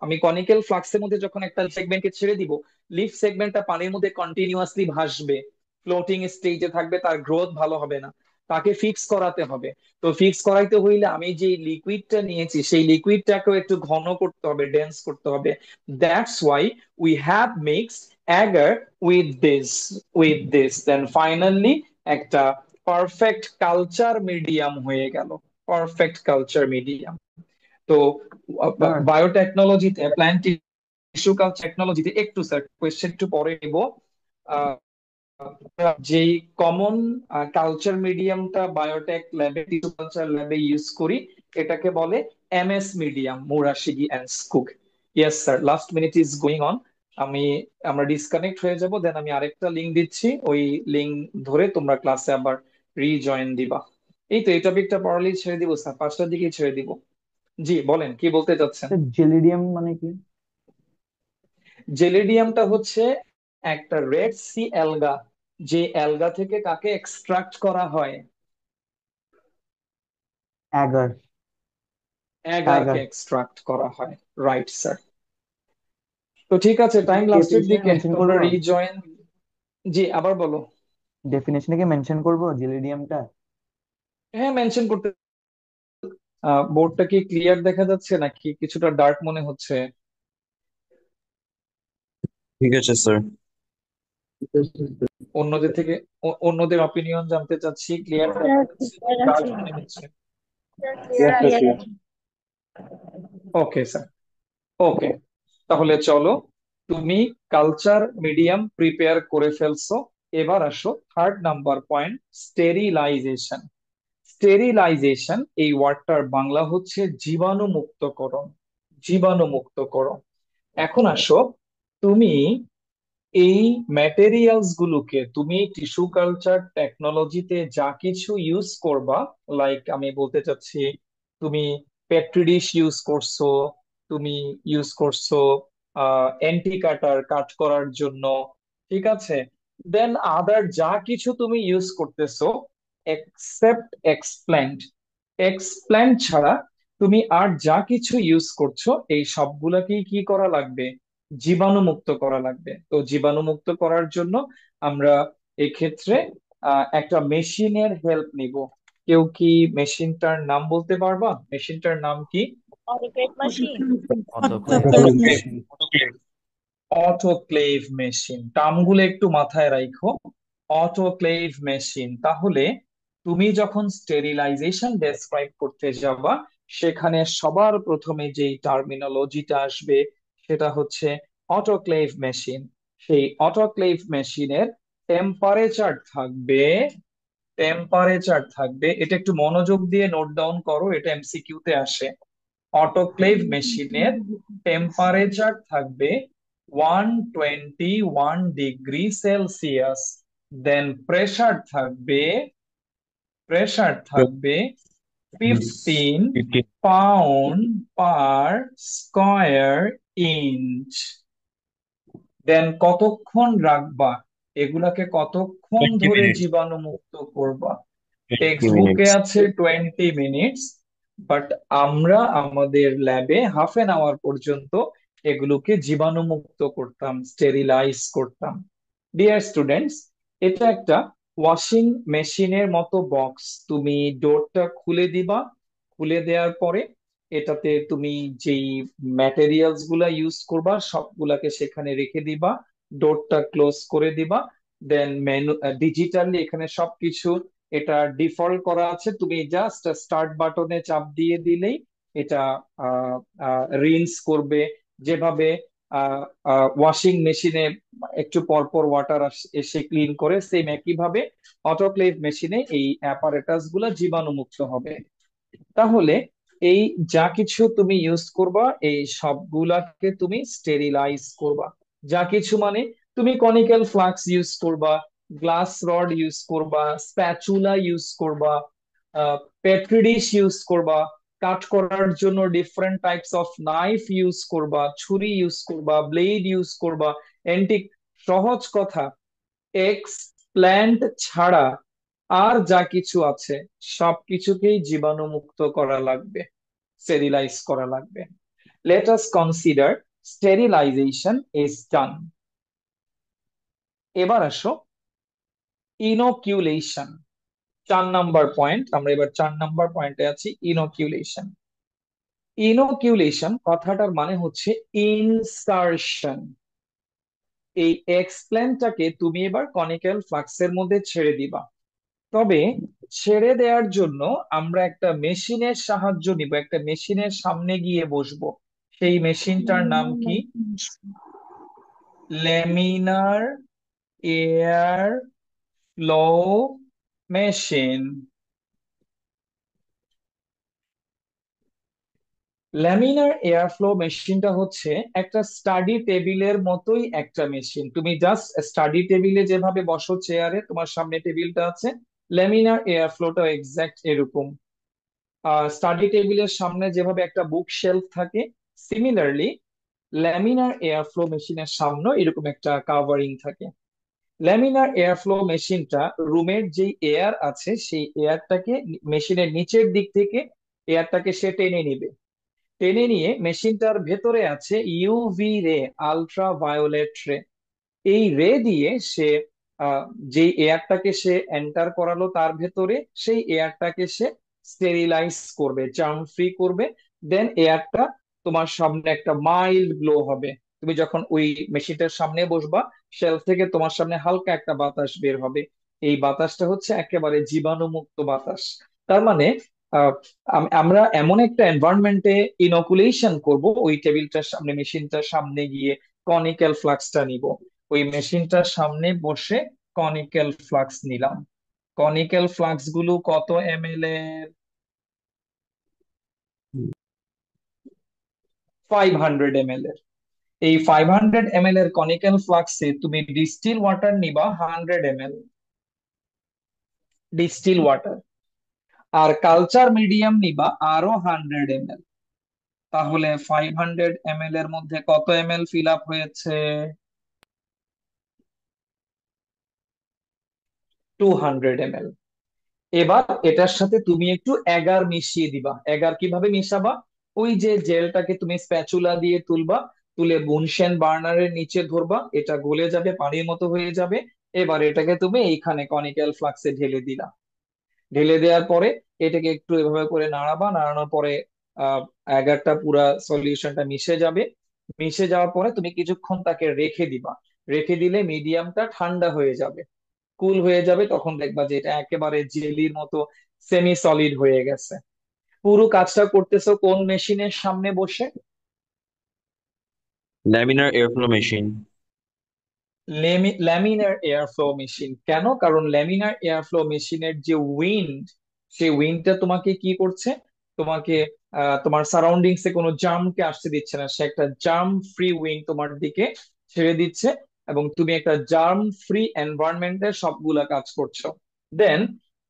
আমি কনিক্যাল ফ্লাক্সের মধ্যে যখন একটা সেগমেন্টকে ছেড়ে দিব, লিফ সেগমেন্টটা পানির মধ্যে কন্টিনিউয়াসলি ভাসবে, ফ্লোটিং স্টেজে থাকবে, তার গ্রোথ ভালো হবে না, তাকে ফিক্স করাতে হবে। তো ফিক্স করাইতে হইলে আমি যে লিকুইডটা নিয়েছি সেই লিকুইডটাকেও একটু ঘন করতে হবে, ডেন্স করতে হবে। That's why we have mixed agar with this. Then finally একটা পারফেক্ট কালচার মিডিয়াম হয়ে গেল। Perfect culture medium. তো স্যার বায়োটেকনোলজিতে, প্ল্যান্ট টিস্যু কালচার টেকনোলজিতে, একটু স্যার কোয়েশ্চেন একটু পরে নিব। যেই কমন কালচার মিডিয়ামটা বায়োটেক ল্যাবে, টিস্যু কালচার ল্যাবে ইউজ করি, এটাকে বলে MS medium, Murashige and Skoog. Yes sir, last minute is going on. আমি আমরা ডিসকানেক্ট হয়ে যাব, দেন আমি আরেকটা লিংক দিচ্ছি, ওই লিংক ধরে তোমরা ক্লাসে আবার রিজয়েন দিবা। এই তো, এই টপিকটা পড়ালেই ছেড়ে দিব স্যার, 5টার দিকেই ছেড়ে দিব। জি বলেন, কি বলতে চাচ্ছেন? জেলিডিয়াম মানে কি? জেলিডিয়ামটা হচ্ছে একটা রেড সি অ্যালগা, যে অ্যালগা থেকে কাকে এক্সট্রাক্ট করা হয়? অ্যাগার। অ্যাগারকে অ্যাগার। এক্সট্রাক্ট করা হয়। Right sir. তো ঠিক আছে, টাইম লাস্টের ডেফিনেশনে দিকে, মেনশন তোমরা করব। রিজয়েন। জি আবার বলো। ডেফিনেশনে কি মেনশন করব জেলিডিয়ামটা? হ্যাঁ, মেনশন করতে। বোর্ডটা কি ক্লিয়ার দেখা যাচ্ছে নাকি কিছুটা ডার্ক মনে হচ্ছে? ঠিক আছে স্যার। অন্যদের থেকে অন্যদের অপিনিয়ন জানতে চাচ্ছি, ক্লিয়ার দেখা স্যার যাচ্ছে ক্লিয়ার ডার্ক আছে। মনে হচ্ছে? স্যার ক্লিয়ার আছে। Okay sir. ওকে, তাহলে চলো, তুমি কালচার মিডিয়াম প্রিপেয়ার করে ফেলছো। এবার আসো third number point, sterilization. Sterilization এই ওয়ার্ডটার বাংলা হচ্ছে জীবাণুমুক্তকরণ। জীবাণুমুক্তকরণ। এখন আসো, তুমি এই ম্যাটেরিয়ালস গুলোকে, তুমি টিস্যু কালচার টেকনোলজিতে যা কিছু ইউজ করবা, লাইক আমি বলতে চাচ্ছি, তুমি পেট্রি ডিশ ইউজ করছো, তুমি ইউজ করছো অ্যান্টি কাটার, কাট করার জন্য, ঠিক আছে, দেন আদার যা কিছু তুমি ইউজ করতেছো, এক্সেপ্ট এক্সপ্ল্যান্ট, এক্সপ্ল্যান্ট ছাড়া তুমি আর যা কিছু ইউজ করছো, এই সবগুলাকেই কি করা লাগবে? জীবাণুমুক্ত করা লাগবে। তো জীবাণুমুক্ত করার জন্য আমরা এক্ষেত্রে একটা মেশিনের হেল্প নিব। কেউ কি মেশিনটার নাম বলতে পারবা? মেশিনটার নাম কি? Autoclave machine. Autoclave Autoclave machine. machine. Autoclave machine, টার্মগুলো একটু মাথায় রাখো। অটোক্লেভ মেশিন, তাহলে তুমি যখন স্টেরিলাইজেশন ডেসক্রাইব করতে যাবা, সেখানে সবার প্রথমে যেই টার্মিনোলজিটা আসবে সেটা হচ্ছে অটোক্লেভ মেশিন। সেই অটোক্লেভ মেশিনের টেম্পারেচার থাকবে, এটা একটু মনোযোগ দিয়ে নোট ডাউন করো, এটা এমসিকিউ তে আসে। অটোক্লেভ মেশিনের টেম্পারেচার থাকবে 121 ডিগ্রি সেলসিয়াস। দেন প্রেসার থাকবে 15 15 পাউন্ড পার স্কয়ার ইঞ্চ। দেন কতক্ষণ রাখবা, এগুলাকে কতক্ষণ 20 ধরে minutes, জীবাণুমুক্ত করবা? 20 টেক্সট বুকে minutes. আছে 20 মিনিটস, বাট আমরা আমাদের ল্যাবে হাফ এন আওয়ার পর্যন্ত এগুলোকে জীবাণুমুক্ত করতাম, স্টেরিলাইজ করতাম। ডিয়ার স্টুডেন্টস, এটা একটা ওয়াশিং মেশিনের মতো বক্স। তুমি ডোরটা খুলে দিবা, খুলে দেওয়ার পরে এটাতে তুমি যেই ম্যাটেরিয়ালস গুলা ইউজ করবা সবগুলাকে সেখানে রেখে দিবা, ডোরটা ক্লোজ করে দিবা। দেন মেনু ডিজিটালি এখানে সবকিছু এটা ডিফল্ট করা আছে, তুমি জাস্ট স্টার্ট বাটনে চাপ দিয়ে দিলেই এটা রিন্স করবে। যেভাবে ওয়াশিং মেশিনে একটু পর পর ওয়াটার এসে ক্লিন করে, সেম একই ভাবে অটোক্লেভ মেশিনে এই অ্যাপারেটাস গুলা জীবাণুমুক্ত হবে। তাহলে এই যা কিছু তুমি ইউজ করবা এই সবগুলাকে তুমি স্টেরিলাইজ করবা। যা কিছু মানে তুমি কনিক্যাল ফ্লাক্স ইউজ করবা, গ্লাস রড ইউজ করবা, স্প্যাচুলা ইউজ করবা, পেট্রি ডিশ ইউজ করবা, কাট করার জন্য different types of knife use করবা, ছুরি ইউজ করবা, ব্লেড ইউজ করবা, এন্টিক। সহজ কথা, এক্স প্ল্যান্ট ছাড়া আর যা কিছু আছে সবকিছুকেই জীবাণুমুক্ত করা লাগবে, স্টেরিলাইজ করা লাগবে। Let us consider sterilization is done. এবার আসো ইনোকিউলেশন, 4 নাম্বার পয়েন্ট। আমরা এবার 4 নাম্বার পয়েন্টে আছি, ইনোকিউলেশন। ইনোকিউলেশন কথাটার মানে হচ্ছে ইনসারশন। এই এক্সপ্ল্যান্টটাকে তুমি এবার কনিক্যাল ফ্লাক্সের মধ্যে ছেড়ে দিবা। তবে ছেড়ে দেওয়ার জন্য আমরা একটা মেশিনের সাহায্য নিব, একটা মেশিনের সামনে গিয়ে বসবো। সেই মেশিনটার নাম কি? Laminar air flow machine. Laminar air flow মেশিনটা হচ্ছে একটা স্টাডি টেবিলের মতোই একটা মেশিন। তুমি জাস্ট স্টাডি টেবিলে যেভাবে বসো, চেয়ারে তোমার সামনে টেবিলটা আছে, ল্যামিনার এয়ার ফ্লোটা এক্সাক্ট এরকম। স্টাডি টেবিলের সামনে যেভাবে একটা বুক শেলফ থাকে, সিমিলারলি ল্যামিনার এয়ার ফ্লো মেশিনের সামনে এরকম একটা কাভারিং থাকে। ল্যামিনার এয়ার ফ্লো মেশিনটা রুমের যে এয়ার আছে সেই এয়ারটাকে মেশিনের নিচের দিক থেকে এয়ারটাকে সে টেনে নিবে। টেনে নিয়ে মেশিনটার ভেতরে আছে ইউভি রে, আলট্রা ভায়োলেট রে। এই রে দিয়ে সে আহ, যে এয়ারটাকে সে এন্টার করালো তার ভেতরে, সেই এয়ারটাকে সে স্টেরিলাইজ করবে, জার্ম ফ্রি করবে। দেন এয়ারটা তোমার সামনে একটা মাইল্ড গ্লো হবে। তুমি যখন ওই মেশিনটার সামনে বসবা, শেলফ থেকে তোমার সামনে হালকা একটা বাতাস বের হবে। এই বাতাসটা হচ্ছে একেবারে জীবাণুমুক্ত বাতাস। তার মানে আহ, আমরা এমন একটা এনভায়রনমেন্টে ইনকুলেশন করব, ওই টেবিলটার সামনে মেশিনটার সামনে গিয়ে কনিক্যাল ফ্লাক্সটা নিব। ওই মেশিনটার সামনে বসে কনিক্যাল ফ্লাক্স নিলাম। কনিক্যাল ফ্লাক্স গুলো কত এমএল এর? 500 ml এর। এই 500 ml এর কনিক্যাল ফ্লাক্সে তুমি ডিস্টিল ওয়াটার নিবা 100 ml, ডিস্টিল ওয়াটার। আর কালচার মিডিয়াম নিবা আরো 100 ml। তাহলে 500 ml এর মধ্যে কত ml ফিল আপ হয়েছে? 200 ml। এবার এটার সাথে তুমি একটু এগার মিশিয়ে দিবা। এগার কিভাবে মিশাবা? ওই যে জেলটাকে তুমি স্প্যাচুলা দিয়ে তুলবা, তুলে বুনশেন বার্নারের নিচে ধরবা, এটা গলে যাবে, পানির মতো হয়ে যাবে। এবার এটাকে তুমি এইখানে কনিক্যাল ফ্লাক্সে ঢেলে দিলা। ঢেলে দেওয়ার পরে এটাকে একটু এভাবে করে নাড়াবা, নাড়ানোর পরে অ্যাগারটা পুরা সলিউশনটা মিশে যাবে। মিশে যাওয়ার পরে তুমি কিছুক্ষণ তাকে রেখে দিবা। রেখে দিলে মিডিয়ামটা ঠান্ডা হয়ে যাবে, কুল হয়ে যাবে, তখন দেখবা যে এটা একেবারে জেলির মতো সেমি সলিড হয়ে গেছে। পুরো কাজটা করতেছো কোন মেশিনের সামনে বসে? Laminar airflow machine. Laminar air flow machine. কেন? কারণ ল্যামিনার এয়ার ফ্লো মেশিনের যে উইন্ড, সেই উইন্ডটা তোমাকে কি করছে, তোমাকে তোমার সারাউন্ডিংসে কোনো জার্মকে আসতে দিচ্ছে না, সে একটা জার্ম ফ্রি উইন্ড তোমার দিকে ছেড়ে দিচ্ছে, এবং তুমি একটা জার্ম ফ্রি এনভায়রনমেন্টে সবগুলা কাজ করছো। দেন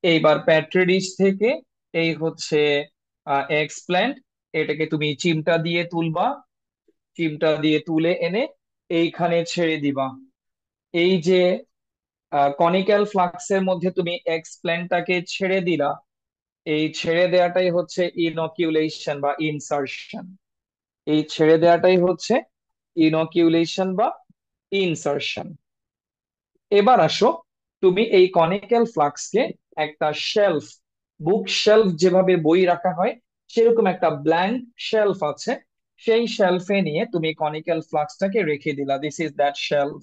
এইবার প্যাট্রি ডিশ থেকে এই হচ্ছে এক্সপ্ল্যান্ট, এটাকে তুমি চিমটা দিয়ে তুলবা। চিমটা দিয়ে তুলে এনে এইখানে ছেড়ে দিবা। এই যে কনিক্যাল ফ্লাক্সের মধ্যে তুমি এক্সপ্ল্যান্টটাকে ছেড়ে দিলা, এই ছেড়ে দেওয়াটাই হচ্ছে ইনকিউলেশন বা ইনসার্শন। এই ছেড়ে দেওয়াটাই হচ্ছে ইনকিউলেশন বা ইনসার্শন। এবার আসো, তুমি এই কনিক্যাল ফ্লাক্সকে একটা শেলফ, বুক শেলফ যেভাবে বই রাখা হয় সেরকম একটা ব্ল্যাঙ্ক শেলফ আছে, সেই শেলফে নিয়ে তুমি কনিক্যাল ফ্লাক্সটাকে রেখে দিলা। This is that shelf.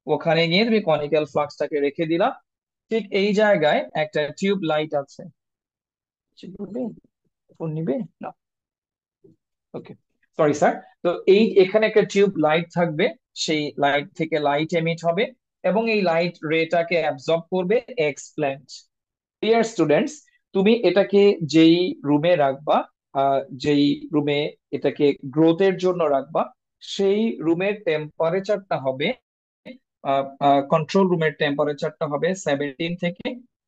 ওখানে নিয়ে তুমি কনিক্যাল ফ্লাক্সটাকে রেখে দিলা। ঠিক এই জায়গায় একটা টিউব লাইট আছে। ফোন নিবে না? ওকে, সরি স্যার। তো এই এখানে একটা টিউব লাইট থাকবে, সেই লাইট থেকে লাইট এমিট হবে এবং এই লাইট রেটাকে অ্যাবজর্ব করবে এক্সপ্ল্যান্ট। ডিয়ার স্টুডেন্টস, তুমি এটাকে যেই রুমে রাখবা, যেই রুমে এটাকে গ্রোথের জন্য রাখবা, সেই রুমের টেম্পারেচারটা হবে, কন্ট্রোল রুমের টেম্পারেচারটা হবে 17 থেকে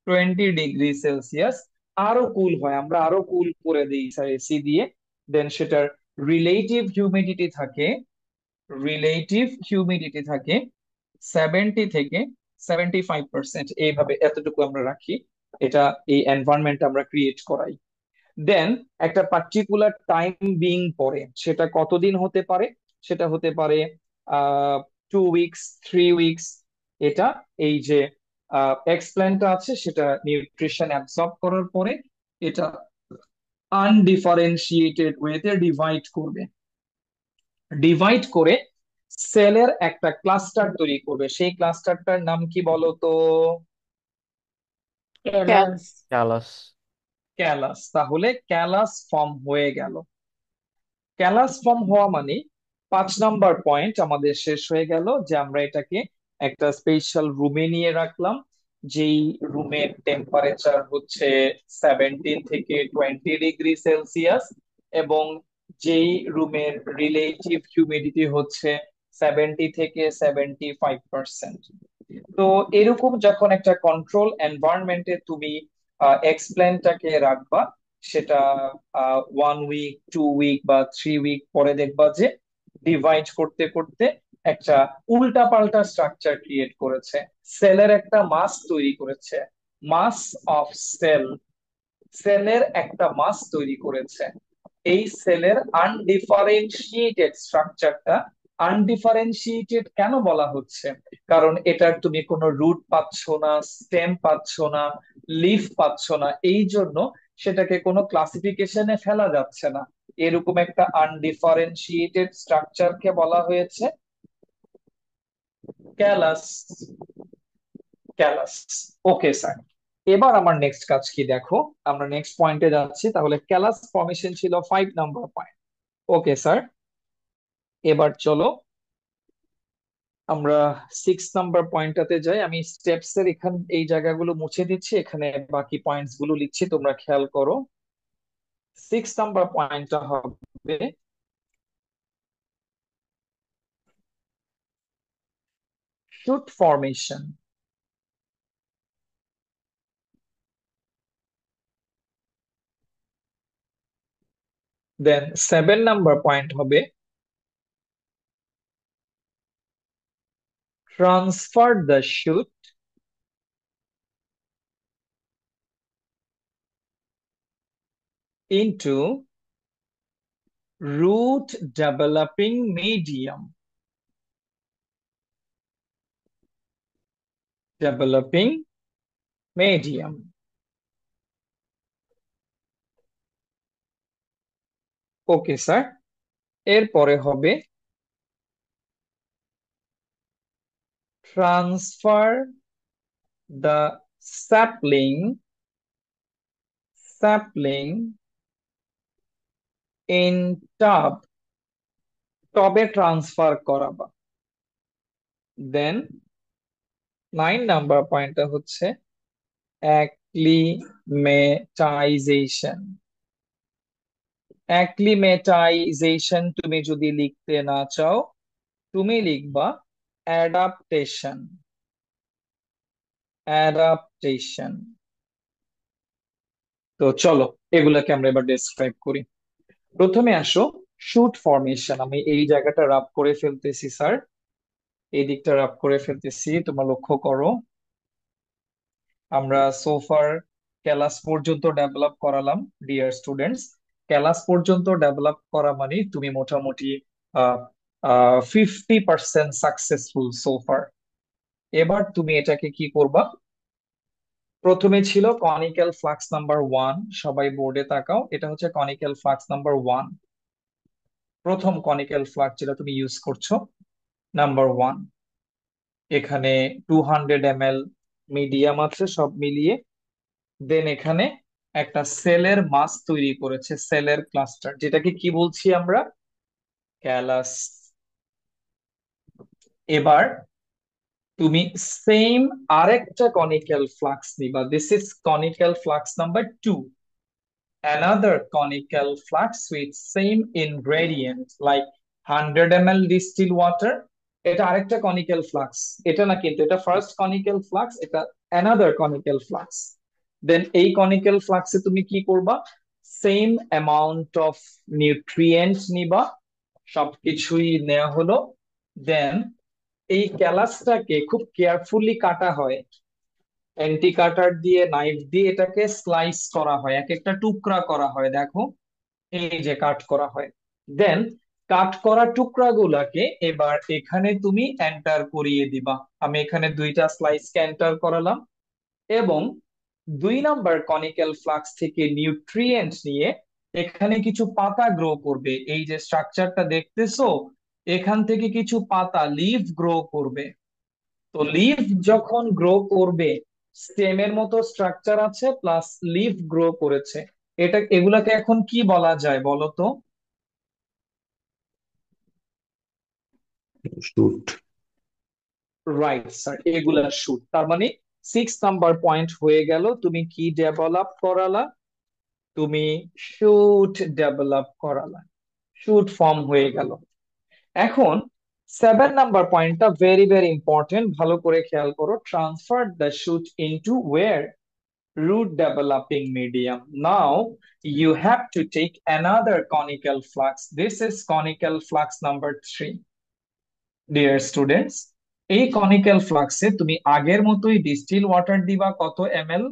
20 ডিগ্রি সেলসিয়াস। আরো কুল হয়, আমরা আরো কুল করে দিই স্যার এসি দিয়ে। দেন সেটার রিলেটিভ হিউমিডিটি থাকে, রিলেটিভ হিউমিডিটি থাকে 70 থেকে 75%, এইভাবে এতটুকু আমরা রাখি। এটা এই এনভায়রনমেন্ট আমরা ক্রিয়েট করাই। দেন একটা পার্টিকুলার টাইম বিং পরে, সেটা কতদিন হতে পারে? সেটা হতে পারে 2 উইকস, 3 উইকস। এটা এই যে এক্সপ্ল্যান্টটা আছে সেটা নিউট্রিশন অ্যাবসর্ব করার পরে এটা আনডিফারেন্সিয়েটেড ওয়েতে ডিভাইড করবে। ডিভাইড করে সেলের একটা ক্লাস্টার তৈরি করবে। সেই ক্লাস্টারটার নাম কি বলো তো? Yes. ক্যালাস। ক্যালাস। তাহলে ক্যালাস ফর্ম হয়ে গেল। ক্যালাস ফর্ম হওয়া মানে 5 নাম্বার পয়েন্ট আমাদের শেষ হয়ে গেল, যে আমরা এটাকে একটা স্পেশাল রুমে নিয়ে রাখলাম, যেই রুমের টেম্পারেচার হচ্ছে 17 থেকে 20 ডিগ্রি সেলসিয়াস, এবং যেই রুমের রিলেটিভ হিউমিডিটি হচ্ছে 70 থেকে 75%। তো এরকম যখন একটা কন্ট্রোল এনভায়রনমেন্টে তুমি এক্সপ্লেনটাকে রাখবা, সেটা 1 উইক, 2 উইক বা 3 উইক পরে দেখবা যে ডিভাইড করতে করতে একটা উল্টা পাল্টা স্ট্রাকচার ক্রিয়েট করেছে, সেলের একটা মাস তৈরি করেছে। মাস অফ সেল, সেলের একটা মাস তৈরি করেছে। এই সেলের আনডিফারেন্সিয়েটেড স্ট্রাকচারটা আনডিফারেন্সিয়েটেড কেন বলা হচ্ছে? কারণ এটার তুমি কোনো রুট পাচ্ছ না, স্টেম পাচ্ছ না, লিফ পাচ্ছ না, এই জন্য সেটাকে কোনো ক্লাসিফিকেশনে ফেলা যাচ্ছে না। এরকম একটা আনডিফারেন্সিয়েটেড স্ট্রাকচারকে বলা হয়েছে ক্যালাস। ক্যালাস। ওকে স্যার, এবার আমার নেক্সট কাজ কি দেখো, আমরা নেক্সট পয়েন্টে যাচ্ছি। তাহলে ক্যালাস ফর্মেশন ছিল 5 নাম্বার পয়েন্ট। ওকে স্যার, এবার চলো আমরা 6 নাম্বার পয়েন্টটাতে যাই। আমি স্টেপস এর এই জায়গাগুলো মুছে দিচ্ছি, এখানে বাকি পয়েন্টস গুলো লিখছি, তোমরা খেয়াল করো। 6 নাম্বার পয়েন্টটা হবে শুট ফর্মেশন। দেন 7 নাম্বার পয়েন্ট হবে transfer the shoot into root developing medium. Developing medium. Okay sir, এরপরে হবে transfer the sapling in tub, টবে ট্রান্সফার করাবা। দেন 9 নাম্বার পয়েন্টটা হচ্ছে অ্যাক্লিমেটাইজেশন। অ্যাক্লিমেটাইজেশন তুমি যদি লিখতে না চাও, তুমি লিখবা অ্যাডাপ্টেশন। অ্যাডাপ্টেশন। তো চলো এগুলাকে আমরা এবার ডেসক্রাইব করি। প্রথমে আসো শুট ফরমেশন। আমি এই জায়গাটা রাব করে ফেলতেছি স্যার, এই দিকটা রাব করে ফেলতেছি, তোমরা লক্ষ্য করো। আমরা সোফার ক্লাস পর্যন্ত ডেভেলপ করালাম ডিয়ার স্টুডেন্টস। ক্লাস পর্যন্ত ডেভেলপ করা মানে তুমি মোটামুটি 50% সাকসেসফুল সোফার। এবার তুমি এটাকে কি করবা? প্রথমে ছিল কনিক্যাল ফ্লাক্স নাম্বার 1। সবাই বোর্ডে তাকাও, এটা হচ্ছে কনিক্যাল ফ্লাক্স নাম্বার 1। প্রথম কনিক্যাল ফ্লাক্স যেটা তুমি ইউজ করছো, নাম্বার 1। এখানে 200 ml মিডিয়াম আছে সব মিলিয়ে। দেন এখানে একটা সেলের মাস তৈরি করেছে, সেলের ক্লাস্টার, যেটাকে কি বলছি আমরা? ক্যালাস। এবার তুমি সেম আরেকটা কনিক্যাল ফ্লাক্স নিবা। This is conical flask number 2। another conical flux with same ingredient like 100 ml distilled water। এটা আরেকটা কনিক্যাল ফ্লাক্স, এটা না কিন্তু, এটা ফার্স্ট কনিক্যাল ফ্লাক্স, এটা another conical flux। দেন এই কনিক্যাল ফ্লাক্সে তুমি কি করবা? সেম অ্যামাউন্ট অফ নিউট্রিয়েন্ট নিবা, সবকিছুই নেওয়া হলো। দেন এই ক্যালাসটাকে খুব কেয়ারফুলি কাটা হয়, অ্যান্টি কাটার দিয়ে, নাইফ দিয়ে এটাকে স্লাইস করা হয়, এক একটা টুকরা করা হয়। দেখো এই যে কাট করা হয়। দেন কাট করা টুকরাগুলাকে এবার এখানে তুমি এন্টার করিয়ে দিবা। আমি এখানে 2টা স্লাইসকে এন্টার করালাম এবং 2 নাম্বার কনিক্যাল ফ্লাক্স থেকে নিউট্রিয়েন্ট নিয়ে এখানে কিছু পাতা গ্রো করবে। এই যে স্ট্রাকচারটা দেখতেছো, এখান থেকে কিছু পাতা, লিফ গ্রো করবে। তো লিফ যখন গ্রো করবে, স্টেমের মতো স্ট্রাকচার আছে প্লাস লিফ গ্রো করেছে, এগুলাকে এখন কি বলা যায় বলো তো? শুট। রাইট স্যার, এগুলা শুট। তার মানে 6 নাম্বার পয়েন্ট হয়ে গেল, তুমি কি ডেভেলপ করালা? তুমি shoot develop Corolla, shoot form হয়ে গেল। এখন 7 নাম্বার পয়েন্টটা ভেরি ভেরি ইম্পর্টেন্ট, ভালো করে খেয়াল করো। Transfer the shoot into where? root developing medium. Now you have to take another conical flux. This is conical flux number 3. Dear students, এই conical flux এ তুমি আগের মতোই ডিস্টিল ওয়াটার দিবা। কত ml?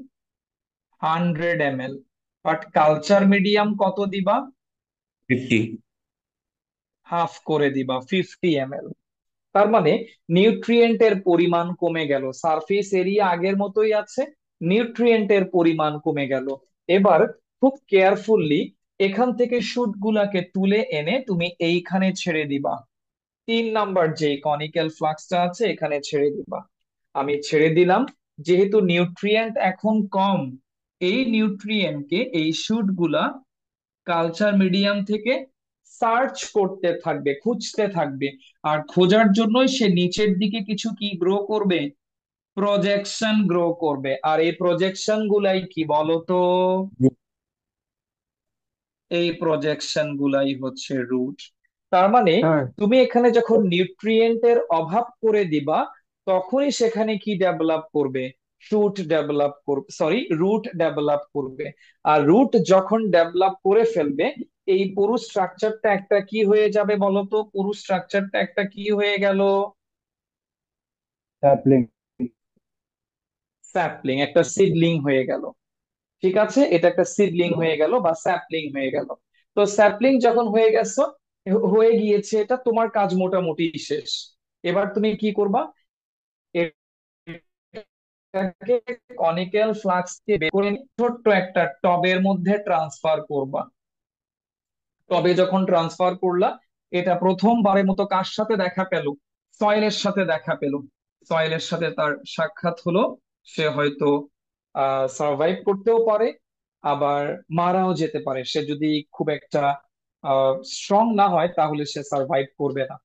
100 ml। But culture medium কত দিবা? 50। Half করে দিবা, 50 ml। তার মানে নিউট্রিয়েন্টের পরিমাণ কমে গেল, সারফেস এরিয়া আগের মতোই আছে, নিউট্রিয়েন্টের পরিমাণ কমে গেল। এবার খুব কেয়ারফুললি এখান থেকে শুট গুলাকে তুলে এনে তুমি এইখানে ছেড়ে দিবা। 3 নাম্বার যে কনিক্যাল ফ্লাক্সটা আছে এখানে ছেড়ে দিবা। আমি ছেড়ে দিলাম। যেহেতু নিউট্রিয়েন্ট এখন কম, এই নিউট্রিয়েন্টকে এই শুট গুলা কালচার মিডিয়াম থেকে সার্চ করতে থাকবে, খুঁজতে থাকবে। আর খোঁজার জন্যই সে নিচের দিকে কিছু কি গ্রো করবে? প্রজেকশন গ্রো করবে। আর এই প্রজেকশন গুলাই কি বলতো? এই প্রজেকশন গুলাই হচ্ছে রুট। তার মানে স্যার, তুমি এখানে যখন নিউট্রিয়েন্টের অভাব করে দিবা, তখনই সেখানে কি ডেভেলপ করবে? শুট ডেভেলপ করবে, সরি রুট ডেভেলপ করবে। আর রুট যখন ডেভেলপ করে ফেলবে, এই পুরো স্ট্রাকচারটা একটা কি হয়ে যাবে বলতো? পুরো স্ট্রাকচারটা একটা কি হয়ে গেল? স্যাপলিং। স্যাপলিং, একটা সিডলিং হয়ে গেল। ঠিক আছে, এটা একটা সিডলিং হয়ে গেল বা স্যাপলিং হয়ে গেল। তো স্যাপলিং যখন হয়ে গিয়েছে, এটা তোমার কাজ মোটামুটি শেষ। এবার তুমি কি করবা? এটাকে কনিক্যাল ফ্লাক্সকে বের করে নিয়ে ছোট্ট একটা টবের মধ্যে ট্রান্সফার করবা। টবে যখন ট্রান্সফার করলা, এটা প্রথমবারের মতো কার সাথে দেখা পেল? সয়েলের সাথে দেখা পেল। সয়েলের সাথে তার সাক্ষাৎ হলো। সে হয়তো সার্ভাইভ করতেও পারে, আবার মারাও যেতে পারে। সে যদি খুব একটা স্ট্রং না হয় তাহলে সে সার্ভাইভ করবে না।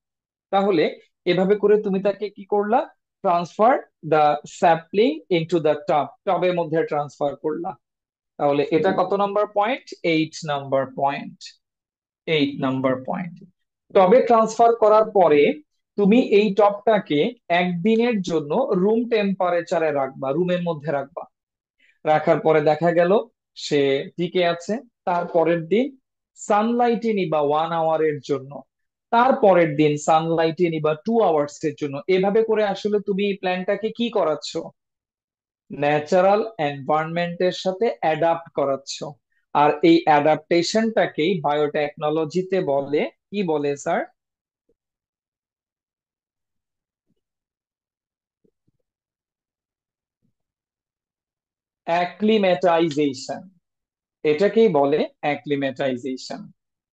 তাহলে এভাবে করে তুমি তাকে কি করলা? Transfer the sapling into the tub, টবের মধ্যে ট্রান্সফার করলা। তাহলে এটা কত number point? 8 number point. 8 number point. টবে ট্রান্সফার করার পরে তুমি এই টবটাকে একদিনের জন্য রুম টেম্পারেচারে রাখবা, রুমের মধ্যে রাখবা। রাখার পরে দেখা গেল সে টিকে আছে। তারপরের দিন সানলাইটে নিবা 1 আওয়ারের জন্য। তারপরের দিন সানলাইটে নিবা 2 আওয়ার্স এর জন্য। এভাবে করে আসলে তুমি এই প্ল্যান্টটাকে কি করাচ্ছ? ন্যাচারাল এনভায়রনমেন্টের সাথে অ্যাডাপ্ট করাচ্ছ। আর এই অ্যাডাপ্টেশনটাকেই বায়োটেকনোলজিতে বলে, কি বলে স্যার? অ্যাক্লিমেটাইজেশন। এটাকেই বলে অ্যাক্লিমেটাইজেশন।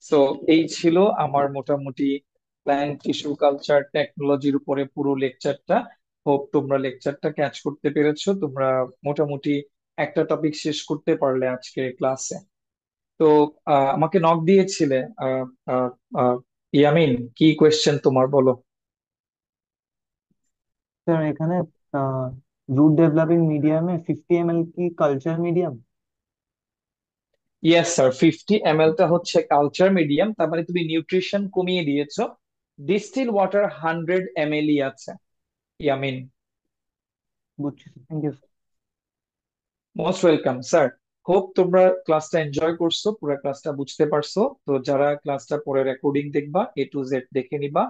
সো এই ছিল আমার মোটামুটি প্ল্যান্ট টিস্যু কালচার টেকনোলজির উপরে পুরো লেকচারটা। হোপ তোমরা লেকচারটা ক্যাচ করতে পেরেছো। তোমরা মোটামুটি একটা টপিক শেষ করতে পারলে আজকে ক্লাসে। তো আমাকে নক দিয়েছিলে। আহ, আহ, আহ, ইয়ামিন, কি কোয়েশ্চেন তোমার, বলো। স্যার এখানে রুট ডেভেলপিং মিডিয়ামে 50 ml কি culture medium? Yes sir, 50 ml টা হচ্ছে কালচার মিডিয়াম। তার মানে তুমি নিউট্রিশন কমিয়ে দিয়েছো। ডিস্টিল ওয়াটার 100 ml আছে, ইয়ামিন। বুঝছি, thank you. Most welcome sir. Hope তোমরা ক্লাসটা এনজয় করছো, পুরো ক্লাসটা বুঝতে পারছো। তো যারা ক্লাসটা পরে রেকর্ডিং দেখবা, A to Z দেখে নিবা।